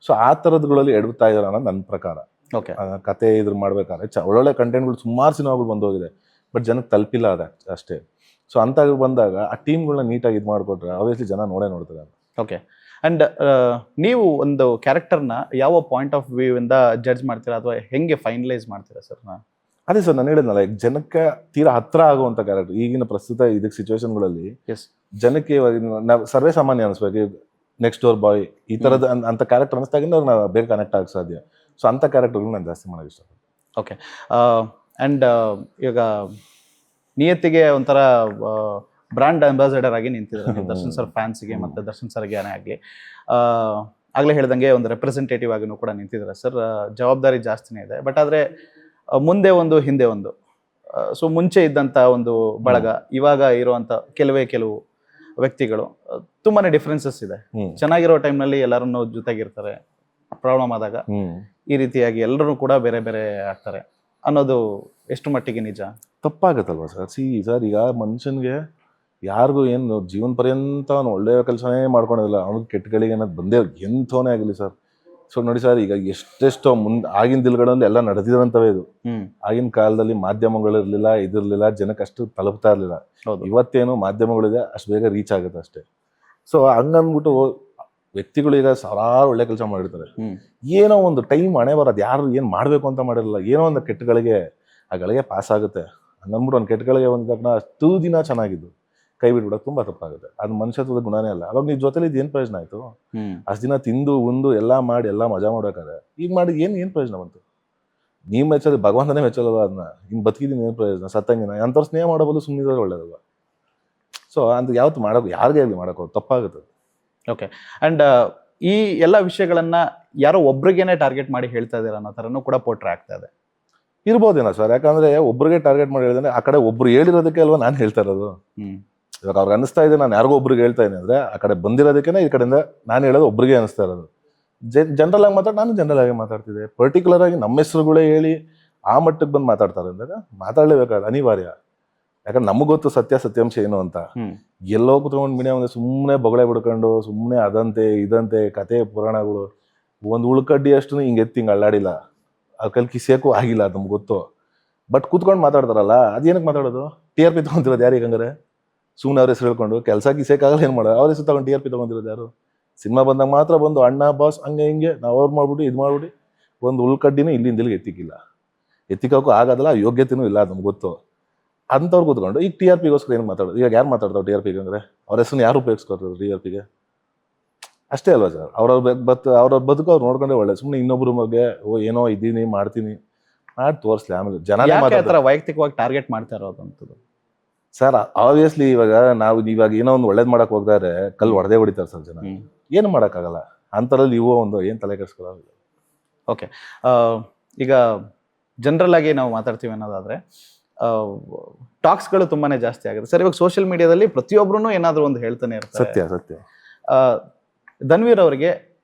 ಸೊ ಆ ಥರದ್ಗಳಲ್ಲಿ ಎಡ್ತಾ ಇದ್ದಾರೆ ಅನ್ನೋದು ನನ್ನ ಪ್ರಕಾರ. ಓಕೆ, ಕತೆ ಇದ್ರ ಮಾಡ್ಬೇಕಾದ್ರೆ ಒಳ್ಳೊಳ್ಳೆ ಕಂಟೆಂಟ್ಗಳು ಸುಮಾರು ಸಿನಿಮಾಗಳು ಬಂದೋಗಿದೆ, ಬಟ್ ಜನಕ್ಕೆ ತಲುಪಿಲ್ಲ ಅದ ಅಷ್ಟೇ. ಸೊ ಅಂತ ಬಂದಾಗ ಆ ಟೀಮ್ಗಳನ್ನ ನೀಟಾಗಿ ಇದು ಮಾಡಿಕೊಟ್ರೆ ಆಬ್ವಿಯಸ್ಲಿ ಜನ ನೋಡ್ತಾರೆ. ಓಕೆ, ಅಂಡ್ ನೀವು ಒಂದು ಕ್ಯಾರೆಕ್ಟರ್ನ ಯಾವ ಪಾಯಿಂಟ್ ಆಫ್ ವ್ಯೂ ಇಂದ ಜಡ್ಜ್ ಮಾಡ್ತೀರಾ ಅಥವಾ ಹೆಂಗೆ ಫೈನಲೈಸ್ ಮಾಡ್ತೀರಾ ಸರ್? ಅದೇ ಸರ್ ನಾನು ಹೇಳಿದ್ನಲ್ಲ, ಜನಕ್ಕೆ ತೀರಾ ಹತ್ರ ಆಗುವಂಥ ಕ್ಯಾರೆಕ್ಟರ್ ಈಗಿನ ಪ್ರಸ್ತುತ ಇದಕ್ಕೆ ಸಿಚುವೇಶನ್ಗಳಲ್ಲಿ ಜನಕ್ಕೆ ನಾವು ಸರ್ವೇ ಸಾಮಾನ್ಯ ಅನಿಸ್ಬೇಕು. ನೆಕ್ಸ್ಟ್ ಡೋರ್ ಬಾಯ್ ಈ ಥರದ ಅಂತ ಕ್ಯಾರೆಕ್ಟರ್ ಅನಿಸ್ದಾಗಿಂದ ಅವ್ರು ನಾವು ಬೇಗ ಕನೆಕ್ಟ್ ಆಗಕ್ಕೆ ಸಾಧ್ಯ. ಸೊ ಅಂಥ ಕ್ಯಾರೆಕ್ಟರ್ಗಳು ನಾನು ಜಾಸ್ತಿ ಮಾಡೋಕೆ ಇಷ್ಟಪಡ್ತೀನಿ. ಓಕೆ, ಆ್ಯಂಡ್ ಈಗ ನಿಯತ್ತಿಗೆ ಒಂಥರ ಬ್ರ್ಯಾಂಡ್ ಅಂಬಾಸಿಡರ್ ಆಗಿ ನಿಂತಿದ್ದಾರೆ ದರ್ಶನ್ ಸರ್ ಫ್ಯಾನ್ಸ್ಗೆ ಮತ್ತು ದರ್ಶನ್ ಸರ್ಗೆ ಏನೇ ಆಗಲಿ. ಆಗಲೇ ಹೇಳ್ದಂಗೆ ಒಂದು ರೆಪ್ರೆಸೆಂಟೇಟಿವ್ ಆಗಿನೂ ಕೂಡ ನಿಂತಿದ್ದಾರೆ ಸರ್. ಜವಾಬ್ದಾರಿ ಜಾಸ್ತಿನೇ ಇದೆ, ಬಟ್ ಆದರೆ ಮುಂದೆ ಒಂದು ಹಿಂದೆ ಒಂದು. ಸೊ ಮುಂಚೆ ಇದ್ದಂಥ ಒಂದು ಬಳಗ, ಇವಾಗ ಇರುವಂಥ ಕೆಲವು ವ್ಯಕ್ತಿಗಳು ತುಂಬಾನೇ ಡಿಫ್ರೆನ್ಸಸ್ ಇದೆ. ಚೆನ್ನಾಗಿರೋ ಟೈಮ್ನಲ್ಲಿ ಎಲ್ಲರನ್ನೂ ಜೊತೆಗಿರ್ತಾರೆ, ಪ್ರಾಬ್ಲಮ್ ಆದಾಗ ಈ ರೀತಿಯಾಗಿ ಎಲ್ಲರೂ ಕೂಡ ಬೇರೆ ಬೇರೆ ಆಗ್ತಾರೆ ಅನ್ನೋದು ಎಷ್ಟು ಮಟ್ಟಿಗೆ ನಿಜ? ತಪ್ಪಾಗತ್ತಲ್ವ ಸರ್? ಸರ್ ಈಗ ಮನುಷ್ಯನಿಗೆ ಯಾರಿಗೂ ಏನು ಜೀವನ ಪರ್ಯಂತ ಅವನು ಒಳ್ಳೆಯ ಕೆಲಸನೇ ಮಾಡ್ಕೊಂಡಿಲ್ಲ, ಅವ್ನಿಗೆ ಕೆಟ್ಟಗಳಿಗೆ ಅನ್ನೋದು ಬಂದೇ ಎಂಥವನೇ ಆಗಲಿ ಸರ್. ಸೊ ನೋಡಿ ಸರ್, ಈಗ ಎಷ್ಟೆಷ್ಟೋ ಆಗಿನ ದಿನಗಳಲ್ಲಿ ಎಲ್ಲ ನಡೆದಿರೋಂಥವೇ ಇದು. ಆಗಿನ ಕಾಲದಲ್ಲಿ ಮಾಧ್ಯಮಗಳಿರ್ಲಿಲ್ಲ, ಇದಿರ್ಲಿಲ್ಲ, ಜನಕ್ಕೆ ಅಷ್ಟು ತಲುಪ್ತಾ ಇರ್ಲಿಲ್ಲ. ಇವತ್ತೇನು ಮಾಧ್ಯಮಗಳಿದೆ, ಅಷ್ಟು ಬೇಗ ರೀಚ್ ಆಗುತ್ತೆ ಅಷ್ಟೇ. ಸೊ ಹಂಗಂದ್ಬಿಟ್ಟು ವ್ಯಕ್ತಿಗಳು ಈಗ ಸಾವಿರಾರು ಒಳ್ಳೆ ಕೆಲಸ ಮಾಡಿರ್ತಾರೆ, ಏನೋ ಒಂದು ಟೈಮ್ ಹಣೆ ಬರೋದು, ಯಾರು ಏನು ಮಾಡಬೇಕು ಅಂತ ಮಾಡಿರಲ್ಲ, ಏನೋ ಒಂದು ಕೆಟ್ಟಗಳಿಗೆ ಆ ಗಳಿಗೆ ಪಾಸ್ ಆಗುತ್ತೆ ಹಂಗಂದ್ಬಿಟ್ಟು ಒಂದು ಕೆಟ್ಟಗಳಿಗೆ ಒಂದು ಅಷ್ಟು ದಿನ ಚೆನ್ನಾಗಿದ್ದು ಕೈ ಬಿಟ್ಬಿಡೋಕೆ ತುಂಬ ತಪ್ಪಾಗುತ್ತೆ. ಅದು ಮನುಷ್ಯತ್ವದ ಗುಣನೇ ಅಲ್ಲ. ಅವಾಗ ನೀವು ಜೊತೆಲಿ ಏನು ಪ್ರಯೋಜನ ಆಯಿತು? ಅಷ್ಟು ದಿನ ತಿಂದು ಉಂಡು ಎಲ್ಲ ಮಾಡಿ ಎಲ್ಲ ಮಜಾ ಮಾಡೋಕ್ಕಾದ್ರೆ ಈಗ ಮಾಡಿ ಏನು ಪ್ರಯೋಜನ ಬಂತು? ನೀವು ಮೆಚ್ಚೋದು ಭಗವಂತನೇ ಮೆಚ್ಚಲ್ಲ ಅದನ್ನ. ಹಿಂಗೆ ಬದುಕಿದ್ದೀನಿ ಏನು ಪ್ರಯೋಜನ? ಸತ್ತಂಗಿನ ಅಂಥವ್ರು ಸ್ನೇಹ ಮಾಡೋಬೋದು, ಸುಮ್ಮನಿದ್ರೆ ಒಳ್ಳೇದಲ್ಲ. ಸೊ ಅಂತ ಯಾವತ್ತು ಮಾಡೋಕೆ ಯಾರಿಗೆ ಆಗಲಿ ಮಾಡೋಕೆ ತಪ್ಪಾಗುತ್ತೆ. ಓಕೆ. ಆ್ಯಂಡ್ ಈ ಎಲ್ಲ ವಿಷಯಗಳನ್ನ ಯಾರೋ ಒಬ್ರಿಗೇನೆ ಟಾರ್ಗೆಟ್ ಮಾಡಿ ಹೇಳ್ತಾ ಇದ್ದೀರಾ ಅನ್ನೋ ಥರನೂ ಕೂಡ ಪೋಟ್ರೆ ಆಗ್ತಾ ಇದೆ. ಇರ್ಬೋದೇನೋ ಸರ್, ಯಾಕಂದ್ರೆ ಒಬ್ರಿಗೆ ಟಾರ್ಗೆಟ್ ಮಾಡಿ ಹೇಳಿದ್ರೆ ಆ ಕಡೆ ಒಬ್ರು ಹೇಳಿರೋದಕ್ಕೆ ಅಲ್ವಾ ನಾನು ಹೇಳ್ತಾ ಇರೋದು. ಇವಾಗ ಅವ್ರಿಗೆ ಅನಿಸ್ತಾ ಇದೆ ನಾನು ಯಾರಿಗೋ ಒಬ್ರಿಗೆ ಹೇಳ್ತಾ ಇದ್ದೀನಿ ಅಂದ್ರೆ ಆ ಕಡೆ ಬಂದಿರೋದಕ್ಕೆ ಈ ಕಡೆಯಿಂದ ನಾನು ಹೇಳೋದು ಒಬ್ರಿಗೆ ಅನಿಸ್ತಾ ಇರೋದು. ಜನರಲ್ ಆಗಿ ನಾನು ಜನರಲ್ ಆಗಿ ಮಾತಾಡ್ತಿದ್ದೆ. ಪರ್ಟಿಕ್ಯುಲರ್ ಆಗಿ ನಮ್ಮ ಹೆಸರುಗಳೇ ಹೇಳಿ ಆ ಮಟ್ಟಕ್ಕೆ ಬಂದು ಮಾತಾಡ್ತಾರೆ ಅಂದಾಗ ಮಾತಾಡಲೇಬೇಕಾದ ಅನಿವಾರ್ಯ. ಯಾಕಂದ್ರೆ ನಮಗ್ ಗೊತ್ತು ಸತ್ಯಾಂಶ ಏನು ಅಂತ. ಎಲ್ಲೋ ಕುತ್ಕೊಂಡು ಮೀಡಿಯಾ ಮುಂದೆ ಸುಮ್ಮನೆ ಬೊಗಳೆ ಬಿಡ್ಕೊಂಡು ಸುಮ್ಮನೆ ಅದಂತೆ ಇದಂತೆ ಕತೆ ಪುರಾಣಗಳು ಒಂದು ಉಳ್ಕಡ್ಡಿ ಅಷ್ಟು ಹಿಂಗೆ ಹಿಂಗೆ ಅಳ್ಳಾಡಿಲ್ಲ, ಆ ಕಲ್ ಕಿಸೇಕು ಆಗಿಲ್ಲ, ಅದು ನಮ್ಗೆ ಗೊತ್ತು. ಬಟ್ ಕೂತ್ಕೊಂಡು ಮಾತಾಡ್ತಾರಲ್ಲ ಅದೇನಕ್ಕೆ ಮಾತಾಡೋದು? TRP ತೊಗೊಂತಿರೋದು ಯಾರಿಗೆ? ಹಂಗಾರೆ ಸುಮ್ಮನೆ ಅವ್ರ ಹೆಸರು ಹೇಳ್ಕೊಂಡು ಕೆಲಸ ಕಿಸೇಕಾಗಲ್ಲ, ಏನು ಮಾಡೋದು? ಅವ್ರ ಹೆಸರು ತಗೊಂಡು TRP ತೊಗೊಂಡಿರೋದು ಯಾರು? ಸಿನಿಮಾ ಬಂದಾಗ ಮಾತ್ರ ಬಂದು ಅಣ್ಣ ಬಾಸ್ ಹಂಗೆ ಹಿಂಗೆ ನಾವು ಅವ್ರು ಮಾಡ್ಬಿಟ್ಟು ಇದು ಮಾಡ್ಬಿಟ್ಟು ಒಂದು ಉಳ್ಕಡ್ಡಿನೂ ಇಲ್ಲಿಂದ ಎತ್ತಿಕ್ಕಿಲ್ಲ, ಎತ್ತಿಕೋಕ್ಕೂ ಆಗೋದಲ್ಲ, ಯೋಗ್ಯತೆನೂ ಇಲ್ಲ, ಅದು ನಮ್ಗೆ ಗೊತ್ತು. ಅಂಥವ್ರು ಕೂತ್ಕೊಂಡು ಈಗ TRPಗೋಸ್ಕರ ಏನು ಮಾತಾಡೋದು? ಈಗ ಯಾರು ಮಾತಾಡ್ತಾವೆ TRPಗೆ? ಅಂದರೆ ಅವ್ರ ಹೆಸರನ್ನ ಯಾರು ಉಪಯೋಗಿಸ್ಕೊತಾರೆ TRPಗೆ? ಅಷ್ಟೇ ಅಲ್ವಾ ಸರ್? ಅವ್ರವ್ರ ಬದುಕು ಅವ್ರು ನೋಡ್ಕೊಂಡ್ರೆ ಒಳ್ಳೆ. ಸುಮ್ಮನೆ ಇನ್ನೊಬ್ರ ಬಗ್ಗೆ ಏನೋ ಇದ್ದೀನಿ ಮಾಡ್ತೀನಿ ಮಾಡಿ ತೋರಿಸ್ಲಿ, ಆಮೇಲೆ ಜನ ವೈಯಕ್ತಿಕವಾಗಿ ಟಾರ್ಗೆಟ್ ಮಾಡ್ತಾ ಇರೋದಂಥದ್ದು. ಸರ್ ಆಬ್ವಿಯಸ್ಲಿ ಇವಾಗ ಇವಾಗ ಏನೋ ಒಂದು ಒಳ್ಳೇದು ಮಾಡಕ್ ಹೋಗ್ತಾರೆ, ಕಲ್ಲು ಹೊಡೆದೇ ಹೊಡಿತಾರೆ ಸರ್ ಜನ. ಏನು ಮಾಡೋಕ್ಕಾಗಲ್ಲ. ಅಂಥದ್ರಲ್ಲಿ ನೀವು ಒಂದು ಏನು ತಲೆ ಕೆಡಿಸ್ಕೊಳ್ಳೋದು. ಓಕೆ. ಈಗ ಜನರಲ್ ಆಗಿ ನಾವು ಮಾತಾಡ್ತೀವಿ ಅನ್ನೋದಾದ್ರೆ ಟಾಕ್ಸ್ಗಳು ತುಂಬಾನೇ ಜಾಸ್ತಿ ಆಗುತ್ತೆ ಸರ್. ಇವಾಗ ಸೋಷಿಯಲ್ ಮೀಡಿಯಾದಲ್ಲಿ ಪ್ರತಿಯೊಬ್ಬರೂ ಏನಾದರೂ ಒಂದು ಹೇಳ್ತಾನೆ ಇರ್ತಾರೆ. ಸತ್ಯ. ಧನ್ವೀರ್ ಅವರಿಗೆ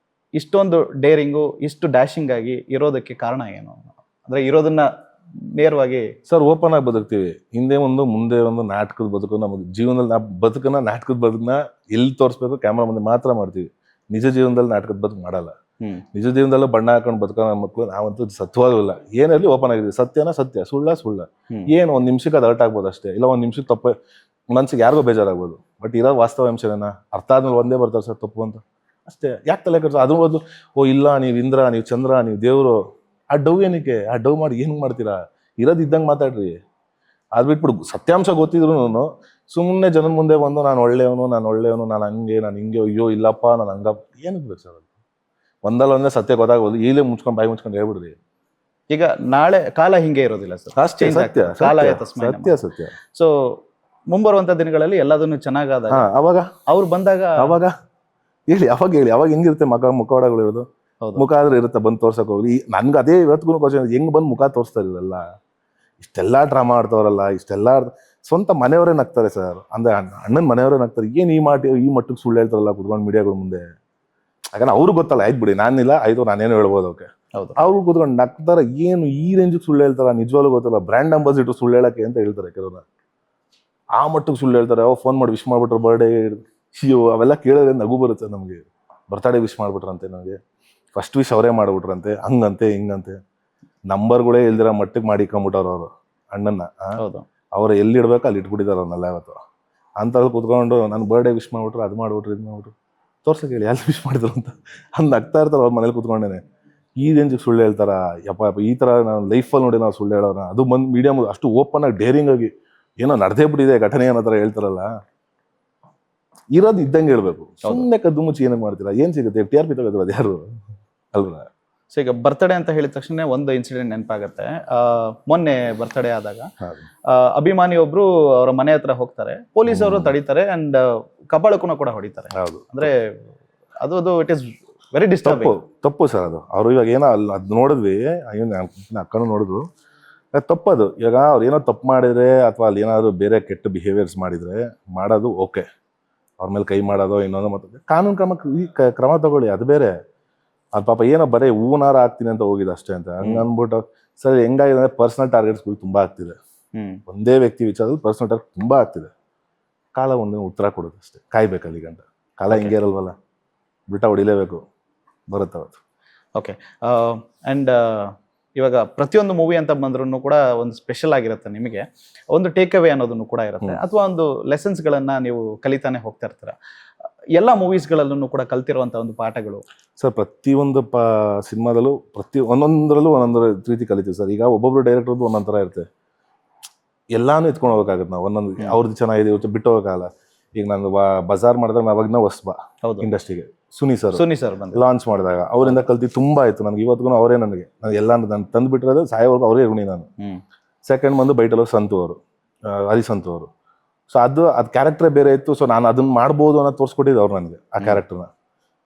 ಇಷ್ಟೊಂದು ಡೇರಿಂಗು, ಇಷ್ಟು ಡ್ಯಾಶಿಂಗ್ ಆಗಿ ಇರೋದಕ್ಕೆ ಕಾರಣ ಏನು? ಅಂದ್ರೆ ಇರೋದನ್ನ ನೇರವಾಗಿ ಸರ್ ಓಪನ್ ಆಗಿ ಬದುಕ್ತೀವಿ. ಹಿಂದೆ ಒಂದು ಮುಂದೆ ಒಂದು ನಾಟಕದ ಬದುಕು ನಮಗೆ ಜೀವನದಲ್ಲಿ ಬದುಕನ್ನ ನಾಟಕದ ಬದುಕನ್ನ ಎಲ್ಲಿ ತೋರಿಸ್ಬೇಕು? ಕ್ಯಾಮ್ರಾ ಮುಂದೆ ಮಾತ್ರ ಮಾಡ್ತೀವಿ. ನಿಜ ಜೀವನದಲ್ಲಿ ನಾಟಕದ ಬದುಕು ಮಾಡಲ್ಲ. ನಿಜ ಜೀವನದಲ್ಲೂ ಬಣ್ಣ ಹಾಕೊಂಡು ಬದುಕೋ ನಮ್ಮ ಮಕ್ಕಳು ನಾವಂತೂ ಸತ್ವಾಗಲಿಲ್ಲ. ಏನಲ್ಲಿ ಓಪನ್ ಆಗಿದ್ವಿ. ಸತ್ಯನ ಸತ್ಯ, ಸುಳ್ಳ ಏನು ಒಂದು ನಿಮಿಷಕ್ಕೆ ಅದು ಹರ್ಟ್ ಆಗ್ಬೋದು ಅಷ್ಟೇ, ಇಲ್ಲ ಒಂದು ನಿಮಿಷಕ್ಕೆ ತಪ್ಪು ಮನ್ಸಿಗೆ ಯಾರಿಗೋ ಬೇಜಾರಾಗ್ಬೋದು. ಬಟ್ ಇರೋ ವಾಸ್ತವ ಅಂಶನ ಅರ್ಥ ಆದ್ಮೇಲೆ ಒಂದೇ ಬರ್ತಾರೆ ಸರ್ ತಪ್ಪು ಅಂತ ಅಷ್ಟೇ. ಯಾಕೆ ತಲೆ ಕೆಡಿಸೋ? ಅದ್ರ ಬದಲು ಇಲ್ಲ ನೀವು ಇಂದ್ರ, ನೀವು ಚಂದ್ರ, ನೀವು ದೇವರು, ಆ ಡವ್ ಏನಕ್ಕೆ? ಆ ಡವ್ ಮಾಡಿ ಏನು ಮಾಡ್ತೀರಾ? ಇರೋದು ಇದ್ದಂಗೆ ಮಾತಾಡ್ರಿ. ಅದು ಬಿಟ್ಬಿಟ್ಟು ಸತ್ಯಾಂಶ ಗೊತ್ತಿದ್ರು ಸುಮ್ಮನೆ ಜನದ ಮುಂದೆ ಬಂದು ನಾನು ಒಳ್ಳೆಯವನು, ನಾನು ಹಂಗೆ, ನಾನು ಹಿಂಗೆ, ಅಯ್ಯೋ ಇಲ್ಲಪ್ಪ ನಾನು ಹಂಗಪ್ಪ, ಏನಕ್ಕೆ ಬೇಕು ಸರ್? ಒಂದಲ್ಲೊಂದೇ ಸತ್ಯ ಗೊತ್ತಾಗೋದು, ಈಗಲೇ ಮುಚ್ಕೊಂಡು ಬಾಯಿ ಮುಚ್ಕೊಂಡು ಹೇಳ್ಬಿಡ್ರಿ. ಈಗ ನಾಳೆ ಕಾಲ ಹಿಂಗೆ ಇರೋದಿಲ್ಲ ಸರ್. ಸತ್ಯ. ಸೊ ಮುಂಬರುವಂತ ದಿನಗಳಲ್ಲಿ ಎಲ್ಲದನ್ನು ಚೆನ್ನಾಗಾದ ಅವಾಗ ಅವ್ರು ಬಂದಾಗ ಹೇಳಿ, ಅವಾಗ ಹೆಂಗಿರುತ್ತೆ ಮುಖವಾಡಗಳು ಇರೋದು? ಮುಖ ಆದ್ರೆ ಇರುತ್ತೆ, ಬಂದು ತೋರ್ಸಕ್ ಹೋಗ್ಲಿ. ನನ್ಗೆ ಅದೇ ಇವತ್ತಿಗೂ ಕ್ವಶನ್, ಹೆಂಗ್ ಬಂದು ಮುಖ ತೋರಿಸ್ತಾರೆ ಇವೆಲ್ಲ? ಇಷ್ಟೆಲ್ಲ ಡ್ರಾಮಾ ಆಡ್ತವ್ರಲ್ಲ, ಇಷ್ಟೆಲ್ಲ ಸ್ವಂತ ಮನೆಯವರೇ ನಗ್ತಾರೆ ಸರ್. ಅಂದ್ರೆ ಅಣ್ಣನ ಮನೆಯವರೇ ನಗ್ತಾರೆ. ಏನ್ ಈ ಮಟ್ಟಕ್ಕೆ ಸುಳ್ಳು ಹೇಳ್ತಾರಲ್ಲ ಕುತ್ಕೊಂಡು ಮೀಡಿಯಾಗಳ ಮುಂದೆ. ಯಾಕಂದ್ರೆ ಅವ್ರಿಗೆ ಗೊತ್ತಲ್ಲ, ಆಯ್ತು ಬಿಡಿ ನಾನಿಲ್ಲ, ಆಯ್ತು ನಾನೇನು ಹೇಳ್ಬೋದು ಅವ್ಕೆ. ಅವ್ರು ಕೂತ್ಕೊಂಡು ನಗ್ತಾರ. ಏನು ಈ ರೇಂಜಿಗೆ ಸುಳ್ಳು ಹೇಳ್ತಾರ? ನಿಜವಾಗ್ಲೂ ಗೊತ್ತಲ್ಲ, ಬ್ರ್ಯಾಂಡ್ ಅಂಬಾಸಿಡರ್ ಸುಳ್ಳು ಹೇಳಕ್ಕೆ ಅಂತ ಹೇಳ್ತಾರೆ ಕೆಲವ್ರು. ಆ ಮಟ್ಟಕ್ಕೆ ಸುಳ್ಳು ಹೇಳ್ತಾರೆ. ಫೋನ್ ಮಾಡಿ ವಿಶ್ ಮಾಡ್ಬಿಟ್ರು ಬರ್ಡೇ, ಅವೆಲ್ಲ ಕೇಳಿದ್ರೆ ನಗು ಬರುತ್ತೆ ನಮಗೆ. ಬರ್ತಡೇ ವಿಶ್ ಮಾಡ್ಬಿಟ್ರಂತೆ, ನನಗೆ ಫಸ್ಟ್ ವಿಶ್ ಅವರೇ ಮಾಡ್ಬಿಟ್ರಂತೆ, ಹಂಗಂತೆ ಹಿಂಗಂತೆ. ನಂಬರ್ಗಳೇ ಇಲ್ದಿರ ಮಟ್ಟಕ್ಕೆ ಮಾಡಿಕೊಂಬಿಟ್ಟವ್ರು ಅವರು ಅಣ್ಣನ್ನ. ಅವ್ರು ಎಲ್ಲಿ ಇಡ್ಬೇಕು ಅಲ್ಲಿ ಇಟ್ಬಿಟ್ಟಿದ್ದಾರೆ ಅವ್ರನ್ನೆಲ್ಲ ಇವತ್ತು. ಅಂಥವ್ರು ಕೂತ್ಕೊಂಡು ನನ್ನ ಬರ್ಡೇ ವಿಶ್ ಮಾಡ್ಬಿಟ್ರು, ಅದು ಮಾಡ್ಬಿಟ್ರು, ಇದು ಮಾಡ್ಬಿಟ್ರು, ತೋರ್ಸಕ್ಕೆ ಹೇಳಿ ಅಲ್ಲಿ ವಿಶ್ ಮಾಡಿದ್ರು ಅಂತ ಅಂದ್ ನಗ್ತಾ ಇರ್ತಾರೆ ಅವ್ರ ಮನೇಲಿ ಕೂತ್ಕೊಂಡೇನೆ. ಈ ರೇಂಜಿಗೆ ಸುಳ್ಳು ಹೇಳ್ತಾರ? ಯಪ್ಪ ಈ ಥರ ನಾನು ಲೈಫಲ್ಲಿ ನೋಡಿ ನಾವು ಸುಳ್ಳು ಹೇಳೋಣ, ಅದು ಬಂದು ಮೀಡಿಯಾ ಅಷ್ಟು ಓಪನ್ ಆಗಿ ಡೇರಿಂಗ್ ಆಗಿ ಏನೋ ನಡೆದೇ ಬಿಟ್ಟಿದೆ ಘಟನೆ ಅನ್ನೋ ಥರ ಹೇಳ್ತಾರಲ್ಲ. ಇರೋದು ಇದ್ದಂಗೆ ಹೇಳ್ಬೇಕು. ಸುಮ್ಮನೆ ಕದ್ದು ಮುಚ್ಚಿ ಏನಕ್ಕೆ ಮಾಡ್ತೀರಾ? ಏನು ಸಿಗುತ್ತೆ? TRP ತಗೋದು ಅದು ಯಾರು ಅಲ್ವಾ? ಸೊ ಈಗ ಬರ್ತಡೇ ಅಂತ ಹೇಳಿದ ತಕ್ಷಣ ಒಂದು ಇನ್ಸಿಡೆಂಟ್ ನೆನಪಾಗತ್ತೆ. ಮೊನ್ನೆ ಬರ್ತಡೇ ಆದಾಗ ಅಭಿಮಾನಿ ಒಬ್ರು ಅವರ ಮನೆ ಹತ್ರ ಹೋಗ್ತಾರೆ, ಪೊಲೀಸ್ ಅವರು ತಡೀತಾರೆ ಅಂಡ್ ಕಪಾಳಕ್ಕೂ ಕೂಡ ಹೊಡಿತಾರೆ. ಅಂದ್ರೆ ಅದು ಇಟ್ ಇಸ್ ವೆರಿ ಡಿಸ್ಟರ್ಬಿಂಗ್. ತಪ್ಪು ಸರ್ ಅದು. ಅವ್ರು ಇವಾಗ ಏನೋ ಅದ್ ನೋಡಿದ್ವಿ, ಅಕ್ಕನೂ ನೋಡಿದ್ರು, ತಪ್ಪದು. ಇವಾಗ ಅವ್ರು ಏನೋ ತಪ್ಪು ಮಾಡಿದ್ರೆ ಅಥವಾ ಅಲ್ಲಿ ಏನಾದ್ರು ಬೇರೆ ಕೆಟ್ಟ ಬಿಹೇವಿಯರ್ಸ್ ಮಾಡಿದ್ರೆ ಮಾಡೋದು ಓಕೆ, ಅವ್ರ ಮೇಲೆ ಕೈ ಮಾಡೋದು ಇನ್ನೊಂದು ಮತ್ತೆ ಕಾನೂನು ಕ್ರಮ ತಗೊಳ್ಳಿ, ಅದು ಬೇರೆ. ಅದು ಪಾಪ ಏನೋ ಬರೀ ಹೂನಾರ ಆಗ್ತೀನಿ ಅಂತ ಹೋಗಿದೆ ಅಷ್ಟೇ ಅಂತ ಹಂಗ ಅಂದ್ಬಿಟ್ಟು. ಸರಿ ಹೆಂಗಾಗಿದೆ ಅಂದ್ರೆ ಪರ್ಸನಲ್ ಟಾರ್ಗೆಟ್ಸ್ಗಳು ತುಂಬಾ ಆಗ್ತಿದೆ. ಒಂದೇ ವ್ಯಕ್ತಿ ವಿಚಾರದಲ್ಲಿ ಪರ್ಸನಲ್ ಟಾರ್ಗೆಟ್ ತುಂಬಾ ಆಗ್ತಿದೆ. ಕಾಲ ಒಂದಿನ ಉತ್ತರ ಕೊಡೋದು ಅಷ್ಟೇ, ಕಾಯ್ಬೇಕು ಅಲ್ಲಿ ಗಂಟ. ಕಾಲ ಹಿಂಗೆ ಇರಲ್ವಲ್ಲ, ಬಿಟ್ಟ ಹೊಡಿಲೇಬೇಕು, ಬರುತ್ತೆ ಅವತ್ತು. ಓಕೆ. ಅಂಡ್ ಇವಾಗ ಪ್ರತಿಯೊಂದು ಮೂವಿ ಅಂತ ಬಂದ್ರೂ ಕೂಡ ಒಂದು ಸ್ಪೆಷಲ್ ಆಗಿರುತ್ತೆ. ನಿಮಗೆ ಒಂದು ಟೇಕ್ ಅವೇ ಅನ್ನೋದನ್ನು ಕೂಡ ಇರುತ್ತೆ, ಅಥವಾ ಒಂದು ಲೆಸನ್ಸ್ಗಳನ್ನ ನೀವು ಕಲಿತಾನೆ ಹೋಗ್ತಾ ಇರ್ತೀರ. ಎಲ್ಲ ಮೂವೀಸ್ಗಳಲ್ಲೂ ಕೂಡ ಕಲ್ತಿರುವಂತ ಒಂದು ಪಾಠಗಳು? ಸರ್ ಪ್ರತಿಯೊಂದು ಸಿನಿಮಾದಲ್ಲೂ ಒಂದೊಂದರಲ್ಲೂ ಒಂದೊಂದು ರೀತಿ ಕಲಿತೀವಿ ಸರ್. ಈಗ ಒಬ್ಬೊಬ್ರು ಡೈರೆಕ್ಟರ್ದು ಒಂದೊಂದು ಥರ ಇರುತ್ತೆ, ಎಲ್ಲಾನು ಎತ್ಕೊಂಡು ಹೋಗೋಕ್ಕಾಗತ್ತೆ ನಾವು. ಒಂದೊಂದು ಅವ್ರದ್ದು ಚೆನ್ನಾಗಿದೆ ಇವತ್ತು ಬಿಟ್ಟು ಹೋಗೋಕ್ಕಾಗಲ್ಲ. ಈಗ ನಾನು ಬಜಾರ್ ಮಾಡಿದಾಗ ಅವಾಗಿನ ಹೊಸಬ ಇಂಡಸ್ಟ್ರಿಗೆ ಸುನಿ ಸರ್ ಲಾಂಚ್ ಮಾಡಿದಾಗ ಅವರಿಂದ ಕಲ್ತಿ ತುಂಬಾ ಆಯ್ತು ನನಗೆ. ಇವತ್ತಿಗೂ ಅವರೇ ನನಗೆ ಎಲ್ಲ ನಾನು ತಂದು ಬಿಟ್ಟಿರೋದು ಸಾಯೋವರೆಗೂ ಅವರೇ ಋಣಿ ನಾನು. ಸೆಕೆಂಡ್ ಬಂದು ಬೈಟಲು ಸಂತು ಅವರು, ಹರಿಸಂತು ಅವರು. ಸೊ ಅದು ಕ್ಯಾರೆಕ್ಟರ್ ಬೇರೆ ಇತ್ತು. ಸೊ ನಾನು ಅದನ್ನ ಮಾಡ್ಬೋದು ಅನ್ನೋ ತೋರಿಸ್ಕೊಟ್ಟಿದ್ದು ಅವ್ರು ನನಗೆ ಆ ಕ್ಯಾರೆಕ್ಟರ್ನ.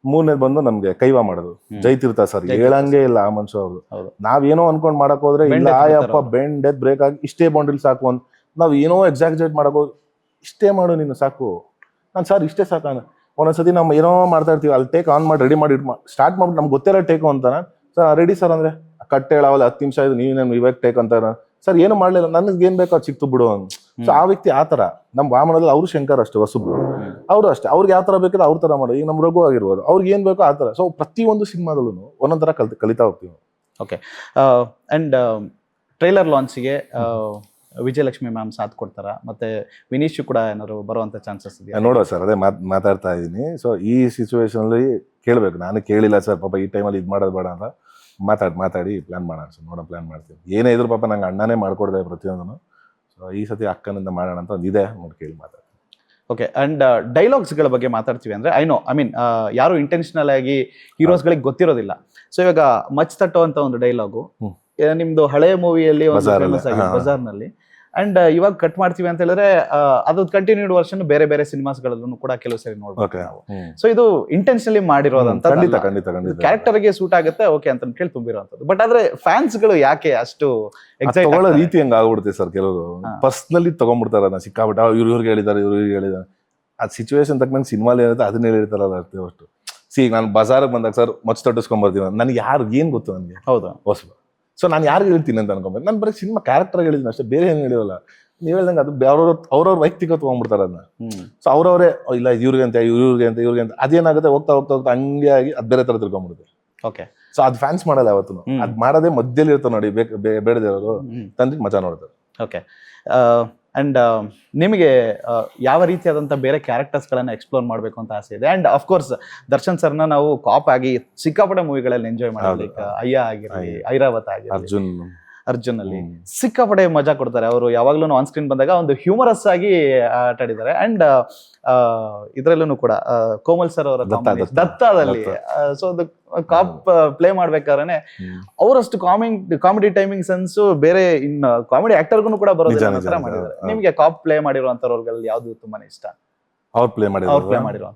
ಮೂರನೇದು ಬಂದು ನಮ್ಗೆ ಕೈವಾ ಮಾಡೋದು ಜೈತೀರ್ಥ ಸರ್, ಹೇಳಂಗೆ ಇಲ್ಲ ಆ ಮನುಷ್ಯ ಅವರು. ನಾವೇನೋ ಅನ್ಕೊಂಡ್ ಮಾಡಕ್ ಹೋದ್ರೆ ಇಲ್ಲ ಆಯಪ್ಪ ಬೆಂಡ್ ಡೆತ್ ಬ್ರೇಕ್ ಆಗಿ ಇಷ್ಟೇ ಬೌಂಡ್ರಿಲ್ ಸಾಕು ಅಂತ ನಾವ್ ಏನೋ ಎಕ್ಸಾಕ್ಟ್ ಮಾಡಕ್ ಹೋಗಿ ಇಷ್ಟೇ ಮಾಡು ನೀನು ಸಾಕು, ನಾನು ಸರ್ ಇಷ್ಟೇ ಸಾಕ. ಒಂದೊಂದ್ಸತಿ ನಾವು ಏನೋ ಮಾಡ್ತಾ ಇರ್ತೀವಿ, ಅಲ್ಲಿ ಟೇಕ್ ಆನ್ ಮಾಡಿ ರೆಡಿ ಮಾಡಿ ಸ್ಟಾರ್ಟ್ ಮಾಡ್ಬಿಟ್ಟು ನಮ್ಗೆ ಗೊತ್ತಿಲ್ಲ ಟೇಕು ಅಂತಾನ. ಸರ್ ರೆಡಿ ಸರ್ ಅಂದ್ರೆ ಕಟ್ಟೆ ಹೇಳಾವಲ್ಲ 10 ನಿಮಿಷ ಇದು ನೀವೇನು ಇವಾಗ ಟೇಕ್ ಅಂತಾರ. ಸರ್ ಏನು ಮಾಡ್ಲಿಲ್ಲ, ನನಗೆ ಏನ್ ಬೇಕೋ ಅದು ಸಿಕ್ತು ಬಿಡು ಅಂತ. ಸೊ ಆ ವ್ಯಕ್ತಿ ಆ ತರ ನಮ್ ವಾಮನದಲ್ಲಿ ಅವರು ಶಂಕರ್ ಅಷ್ಟೇ ಹೊಸಬ್ರು, ಅವರು ಅಷ್ಟೇ ಅವ್ರಿಗೆ ಯಾವ ತರ ಬೇಕಿದ್ರೆ ಅವ್ರ ತರ ಮಾಡೋದು. ಈಗ ನಮ್ ರಘು ಆಗಿರ್ಬೋದು, ಅವ್ರಿಗೆ ಏನ್ ಬೇಕೋ ಆ ತರ. ಸೊ ಪ್ರತಿಯೊಂದು ಸಿನಿಮಾದಲ್ಲೂ ಒಂದೊಂದ್ ತರ ಕಲಿತಾ ಹೋಗ್ತೀವಿ. ಓಕೆ. ಅಂಡ್ ಟ್ರೈಲರ್ ಲಾಂಚ್ಗೆ ವಿಜಯಲಕ್ಷ್ಮಿ ಮ್ಯಾಮ್ ಸಾಥ್ ಕೊಡ್ತಾರ, ಮತ್ತೆ ವಿನೀಶ್ ಕೂಡ ಏನಾದ್ರು ಬರುವಂತ ಚಾನ್ಸಸ್ ಇದೆಯಾ? ನೋಡುವ ಸರ್, ಅದೇ ಮಾತಾಡ್ತಾ ಇದ್ದೀನಿ. ಸೊ ಈ ಸಿಚುವೇಶನ್ ಅಲ್ಲಿ ಕೇಳ್ಬೇಕು, ನಾನು ಕೇಳಿಲ್ಲ ಸರ್ ಪಾಪ ಈ ಟೈಮಲ್ಲಿ ಇದು ಮಾಡೋದು ಬೇಡ ಅಂತ ಮಾತಾಡಿ ಪ್ಲಾನ್ ಮಾಡೋಣ ಸರ್. ನೋಡೋ ಪ್ಲಾನ್ ಮಾಡ್ತೀವಿ. ಏನೇ ಇದ್ರು ಪಾಪ ನಂಗೆ ಅಣ್ಣನೇ ಮಾಡ್ಕೊಡ್ದೆ ಪ್ರತಿಯೊಂದನ್ನು. ಸೊ ಈ ಸತಿ ಅಕ್ಕನಿಂದ ಮಾಡೋಣ ಅಂತ ಒಂದು ಇದೆ, ನೋಡಿ ಕೇಳಿ ಮಾತಾಡ್ತೀನಿ. ಓಕೆ. ಅಂಡ್ ಡೈಲಾಗ್ಸ್ಗಳ ಬಗ್ಗೆ ಮಾತಾಡ್ತೀವಿ ಅಂದ್ರೆ ಐ ಮೀನ್ ಯಾರು ಇಂಟೆನ್ಷನಲ್ ಆಗಿ ಹೀರೋಸ್ಗಳಿಗೆ ಗೊತ್ತಿರೋದಿಲ್ಲ. ಸೊ ಇವಾಗ ಮಚ್ ತಟ್ಟೋ ಅಂತ ಒಂದು ಡೈಲಾಗು ನಿಮ್ದು ಹಳೆ ಮೂವಿಯಲ್ಲಿ ಫೇಮಸ್ ಆಗಿದೆ ಬಜಾರ್ನಲ್ಲಿ. ಅಂಡ್ ಇವಾಗ ಕಟ್ ಮಾಡ್ತೀವಿ ಅಂತ ಹೇಳಿದ್ರೆ ಅದು ಕಂಟಿನ್ಯೂಡ್ ವರ್ಷನ್ ಬೇರೆ ಬೇರೆ ಸಿನಿಮಾಸ್ಗಳಲ್ಲೂ ಕೂಡ ಕೆಲವು ಸರಿ ನೋಡ್ಬೇಕು ನಾವು. ಸೊ ಇದು ಇಂಟೆನ್ಷನಲಿ ಮಾಡಿರೋದಂತ ಕ್ಯಾರೆಕ್ಟರ್ಗೆ ಸೂಟ್ ಆಗುತ್ತೆ ಓಕೆ ಅಂತ ಕೇಳಿ ತುಂಬಿರೋಂಥದ್ದು. ಬಟ್ ಆದ್ರೆ ಫ್ಯಾನ್ಸ್ ಗಳು ಯಾಕೆ ಅಷ್ಟು ತಗೊಳ್ಳೋ ರೀತಿ ಹಂಗ ಆಗ್ಬಿಡುತ್ತೆ ಸರ್. ಕೆಲವರು ಪರ್ಸ್ನಲಿ ತಗೊಂಡ್ಬಿಡ್ತಾರ, ಅದನ್ನ ಸಿಕ್ಕಾಬಿಟ್ಟ ಇವ್ರಿಗೆ ಹೇಳಿದ್ದಾರೆ ಇವ್ರಿಗೆ ಹೇಳಿದ್ದಾರೆ. ಆ ಸಿಚುವೇಶನ್ ತಕ್ಕಂಗೆ ಸಿನಿಮಾಲಿ ಏನಿರುತ್ತೆ ಅದನ್ನ ಹೇಳಿರ್ತಾರಲ್ಲ ಅಷ್ಟೇ. ಅಷ್ಟು ಈಗ ನಾನು ಬಜಾರ್ಗೆ ಬಂದಾಗ ಸರ್ ಮಚ್ಚ ತಟ್ಟಿಸ್ಕೊಂಡ್ ಬರ್ತೀವಿ, ನನಗೆ ಯಾರು ಏನ್ ಗೊತ್ತು ನನಗೆ ಹೌದಾ ಹೊಸ. ಸೊ ನಾನು ಯಾರಿಗೆ ಹೇಳ್ತೀನಿ ಅಂತ ಅನ್ಕೊಂಬೇಕು, ನಾನು ಬರೀ ಸಿನಿಮಾ ಕ್ಯಾರೆಕ್ಟರ್ ಹೇಳಿದ್ದೀನಿ ಅಷ್ಟೇ, ಬೇರೆ ಏನು ಹೇಳಿರಲ್ಲ. ನೀವ್ ಹೇಳ್ದಂಗೆ ಅದು ಅವ್ರವ್ರ ವೈಯಕ್ತಿಕ ತಗೊಂಡ್ಬಿಡ್ತಾರ ಅದನ್ನ. ಸೊ ಅವ್ರವರೇ ಇಲ್ಲ ಇವ್ರಿಗೆ ಅಂತ ಇವ್ರಿಗೆ ಅಂತ ಅದೇನಾಗುತ್ತೆ ಹೋಗ್ತಾ ಹಂಗೆ ಆಗಿ ಅದ್ ಬೇರೆ ತರ ತಿಳ್ಕೊಂಡ್ಬಿಡುತ್ತೆ. ಓಕೆ. ಸೊ ಅದ್ ಫ್ಯಾನ್ಸ್ ಮಾಡಲ್ಲ ಯಾವತ್ತು, ಅದ್ ಮಾಡೋದೇ ಮಧ್ಯದಲ್ಲಿ ಇರ್ತಾವ ನೋಡಿ, ಬೇಡದೇವರು ತಂದ್ರೆ ಮಜಾ ನೋಡ್ತಾರೆ. ಓಕೆ. ಅಂಡ್ ನಿಮಗೆ ಯಾವ ರೀತಿಯಾದಂಥ ಬೇರೆ ಕ್ಯಾರೆಕ್ಟರ್ಸ್ಗಳನ್ನ ಎಕ್ಸ್ಪ್ಲೋರ್ ಮಾಡಬೇಕು ಅಂತ ಆಸೆ ಇದೆ? ಅಂಡ್ ಅಫ್ಕೋರ್ಸ್ ದರ್ಶನ್ ಸರ್ನ ನಾವು ಕಾಪ್ ಆಗಿ ಸಿಕ್ಕಾಪಟ್ಟೆ ಮೂವಿಗಳಲ್ಲಿ ಎಂಜಾಯ್ ಮಾಡಿದ್ವಿ. ಅಯ್ಯ ಆಗಿರಲಿ, ಐರಾವತ ಆಗಿರಲಿ, ಅರ್ಜುನ್ ಅಲ್ಲಿ ಸಿಕ್ಕಾಪಟ್ಟೆ ಮಜಾ ಕೊಡ್ತಾರೆ ಅವರು. ಯಾವಾಗ್ಲೂ ಆನ್ ಸ್ಕ್ರೀನ್ ಬಂದಾಗ ಒಂದು ಹ್ಯೂಮರಸ್ ಆಗಿ ಆಟ ಆಡಿದ್ದಾರೆ. ಅಂಡ್ ಇದ್ರಲ್ಲೂ ಕೂಡ ಕೋಮಲ್ ಸರ್ ಅವರ ದತ್ತಾದಲ್ಲಿ ಸೊ ಅದು ಕಾಪ್ ಪ್ಲೇ ಮಾಡ್ಬೇಕಾದ್ರೆ ಅವರಷ್ಟು ಕಾಮಿಡಿ ಟೈಮಿಂಗ್ ಸೆನ್ಸ್ ಬೇರೆ ಇನ್ನು ಕಾಮಿಡಿ ಆಕ್ಟರ್ಗೂ ಕೂಡ ಬರೋದಿಲ್ಲ ಮಾಡಿದ್ದಾರೆ. ನಿಮ್ಗೆ ಕಾಪ್ ಪ್ಲೇ ಮಾಡಿರುವಂತವ್ರಲ್ಲಿ ಯಾವ್ದು ತುಂಬಾನೇ ಇಷ್ಟ? ಅವ್ರು ಪ್ಲೇ ಮಾಡಿರೋ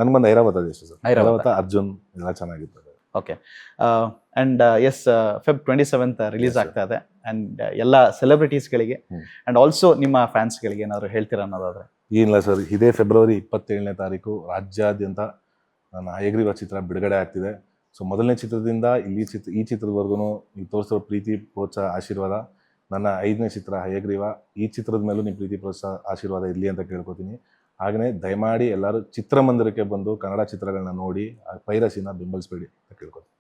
ನನ್ಗೊಂದು ಐರಾವತ ಇಷ್ಟ ಸರ್. ಐರಾವತ, ಅರ್ಜುನ್ ಎಲ್ಲ ಚೆನ್ನಾಗಿತ್ತು. Okay. And yes Feb 27th release ಆಗ್ತಾ ಇದೆ. ಅಂಡ್ ಎಲ್ಲ ಸೆಲೆಬ್ರಿಟೀಸ್ಗಳಿಗೆ ಅಂಡ್ ಆಲ್ಸೋ ನಿಮ್ಮ ಫ್ಯಾನ್ಸ್ಗಳಿಗೆ ಏನಾದ್ರು ಹೇಳ್ತೀರಾ ಅನ್ನೋದಾದ್ರೆ? ಏನಿಲ್ಲ ಸರ್, ಇದೇ ಫೆಬ್ರವರಿ 27ನೇ ತಾರೀಕು ರಾಜ್ಯಾದ್ಯಂತ ನನ್ನ ಹಯಗ್ರೀವ ಚಿತ್ರ ಬಿಡುಗಡೆ ಆಗ್ತಿದೆ. ಸೊ ಮೊದಲನೇ ಚಿತ್ರದಿಂದ ಈ ಚಿತ್ರದವರೆಗೂ ನೀವು ತೋರಿಸಿರೋ ಪ್ರೀತಿ, ಪ್ರೋತ್ಸಾಹ, ಆಶೀರ್ವಾದ ನನ್ನ 5ನೇ ಚಿತ್ರ ಹಯಗ್ರೀವ. ಈ ಚಿತ್ರದ ಮೇಲೂ ನಿಮ್ಮ ಪ್ರೀತಿ, ಪ್ರೋತ್ಸಾಹ, ಆಶೀರ್ವಾದ ಇರಲಿ ಅಂತ ಕೇಳ್ಕೊತೀನಿ. ಹಾಗೆಯೇ ದಯಮಾಡಿ ಎಲ್ಲರೂ ಚಿತ್ರಮಂದಿರಕ್ಕೆ ಬಂದು ಕನ್ನಡ ಚಿತ್ರಗಳನ್ನ ನೋಡಿ ಪೈರಸಿನ ಬೆಂಬಲಿಸಬೇಡಿ ಅಂತ ಕೇಳ್ಕೊತೀನಿ.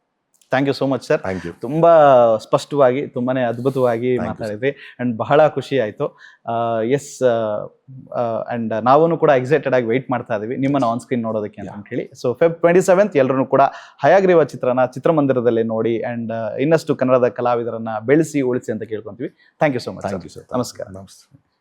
Thank you so much sir. Thank you. ತುಂಬಾ ಸ್ಪಷ್ಟವಾಗಿ ತುಂಬಾನೇ ಅದ್ಭುತವಾಗಿ ಮಾತಾಡಿದ್ರಿ ಅಂಡ್ ಬಹಳ ಖುಷಿ ಆಯ್ತು. ಎಸ್ ಅಂಡ್ ನಾವು ಕೂಡ ಎಕ್ಸೈಟೆಡ್ ಆಗಿ ವೆಯ್ಟ್ ಮಾಡ್ತಾ ಇದೀವಿ ನಿಮ್ಮನ್ನ ಆನ್ ಸ್ಕ್ರೀನ್ ನೋಡೋದಕ್ಕೆ ಅಂತ ಹೇಳಿ. ಸೊ ಫೆಬ್ 27th ಎಲ್ಲರೂ ಕೂಡ ಹಯಗ್ರೀವ ಚಿತ್ರನ ಚಿತ್ರಮಂದಿರದಲ್ಲಿ ನೋಡಿ ಅಂಡ್ ಇನ್ನಷ್ಟು ಕನ್ನಡದ ಕಲಾವಿದರನ್ನ ಬೆಳೆಸಿ ಉಳಿಸಿ ಅಂತ ಕೇಳ್ಕೊಂತೀವಿ. Thank you so much. Thank you sir. ನಮಸ್ಕಾರ. ನಮಸ್ತೆ.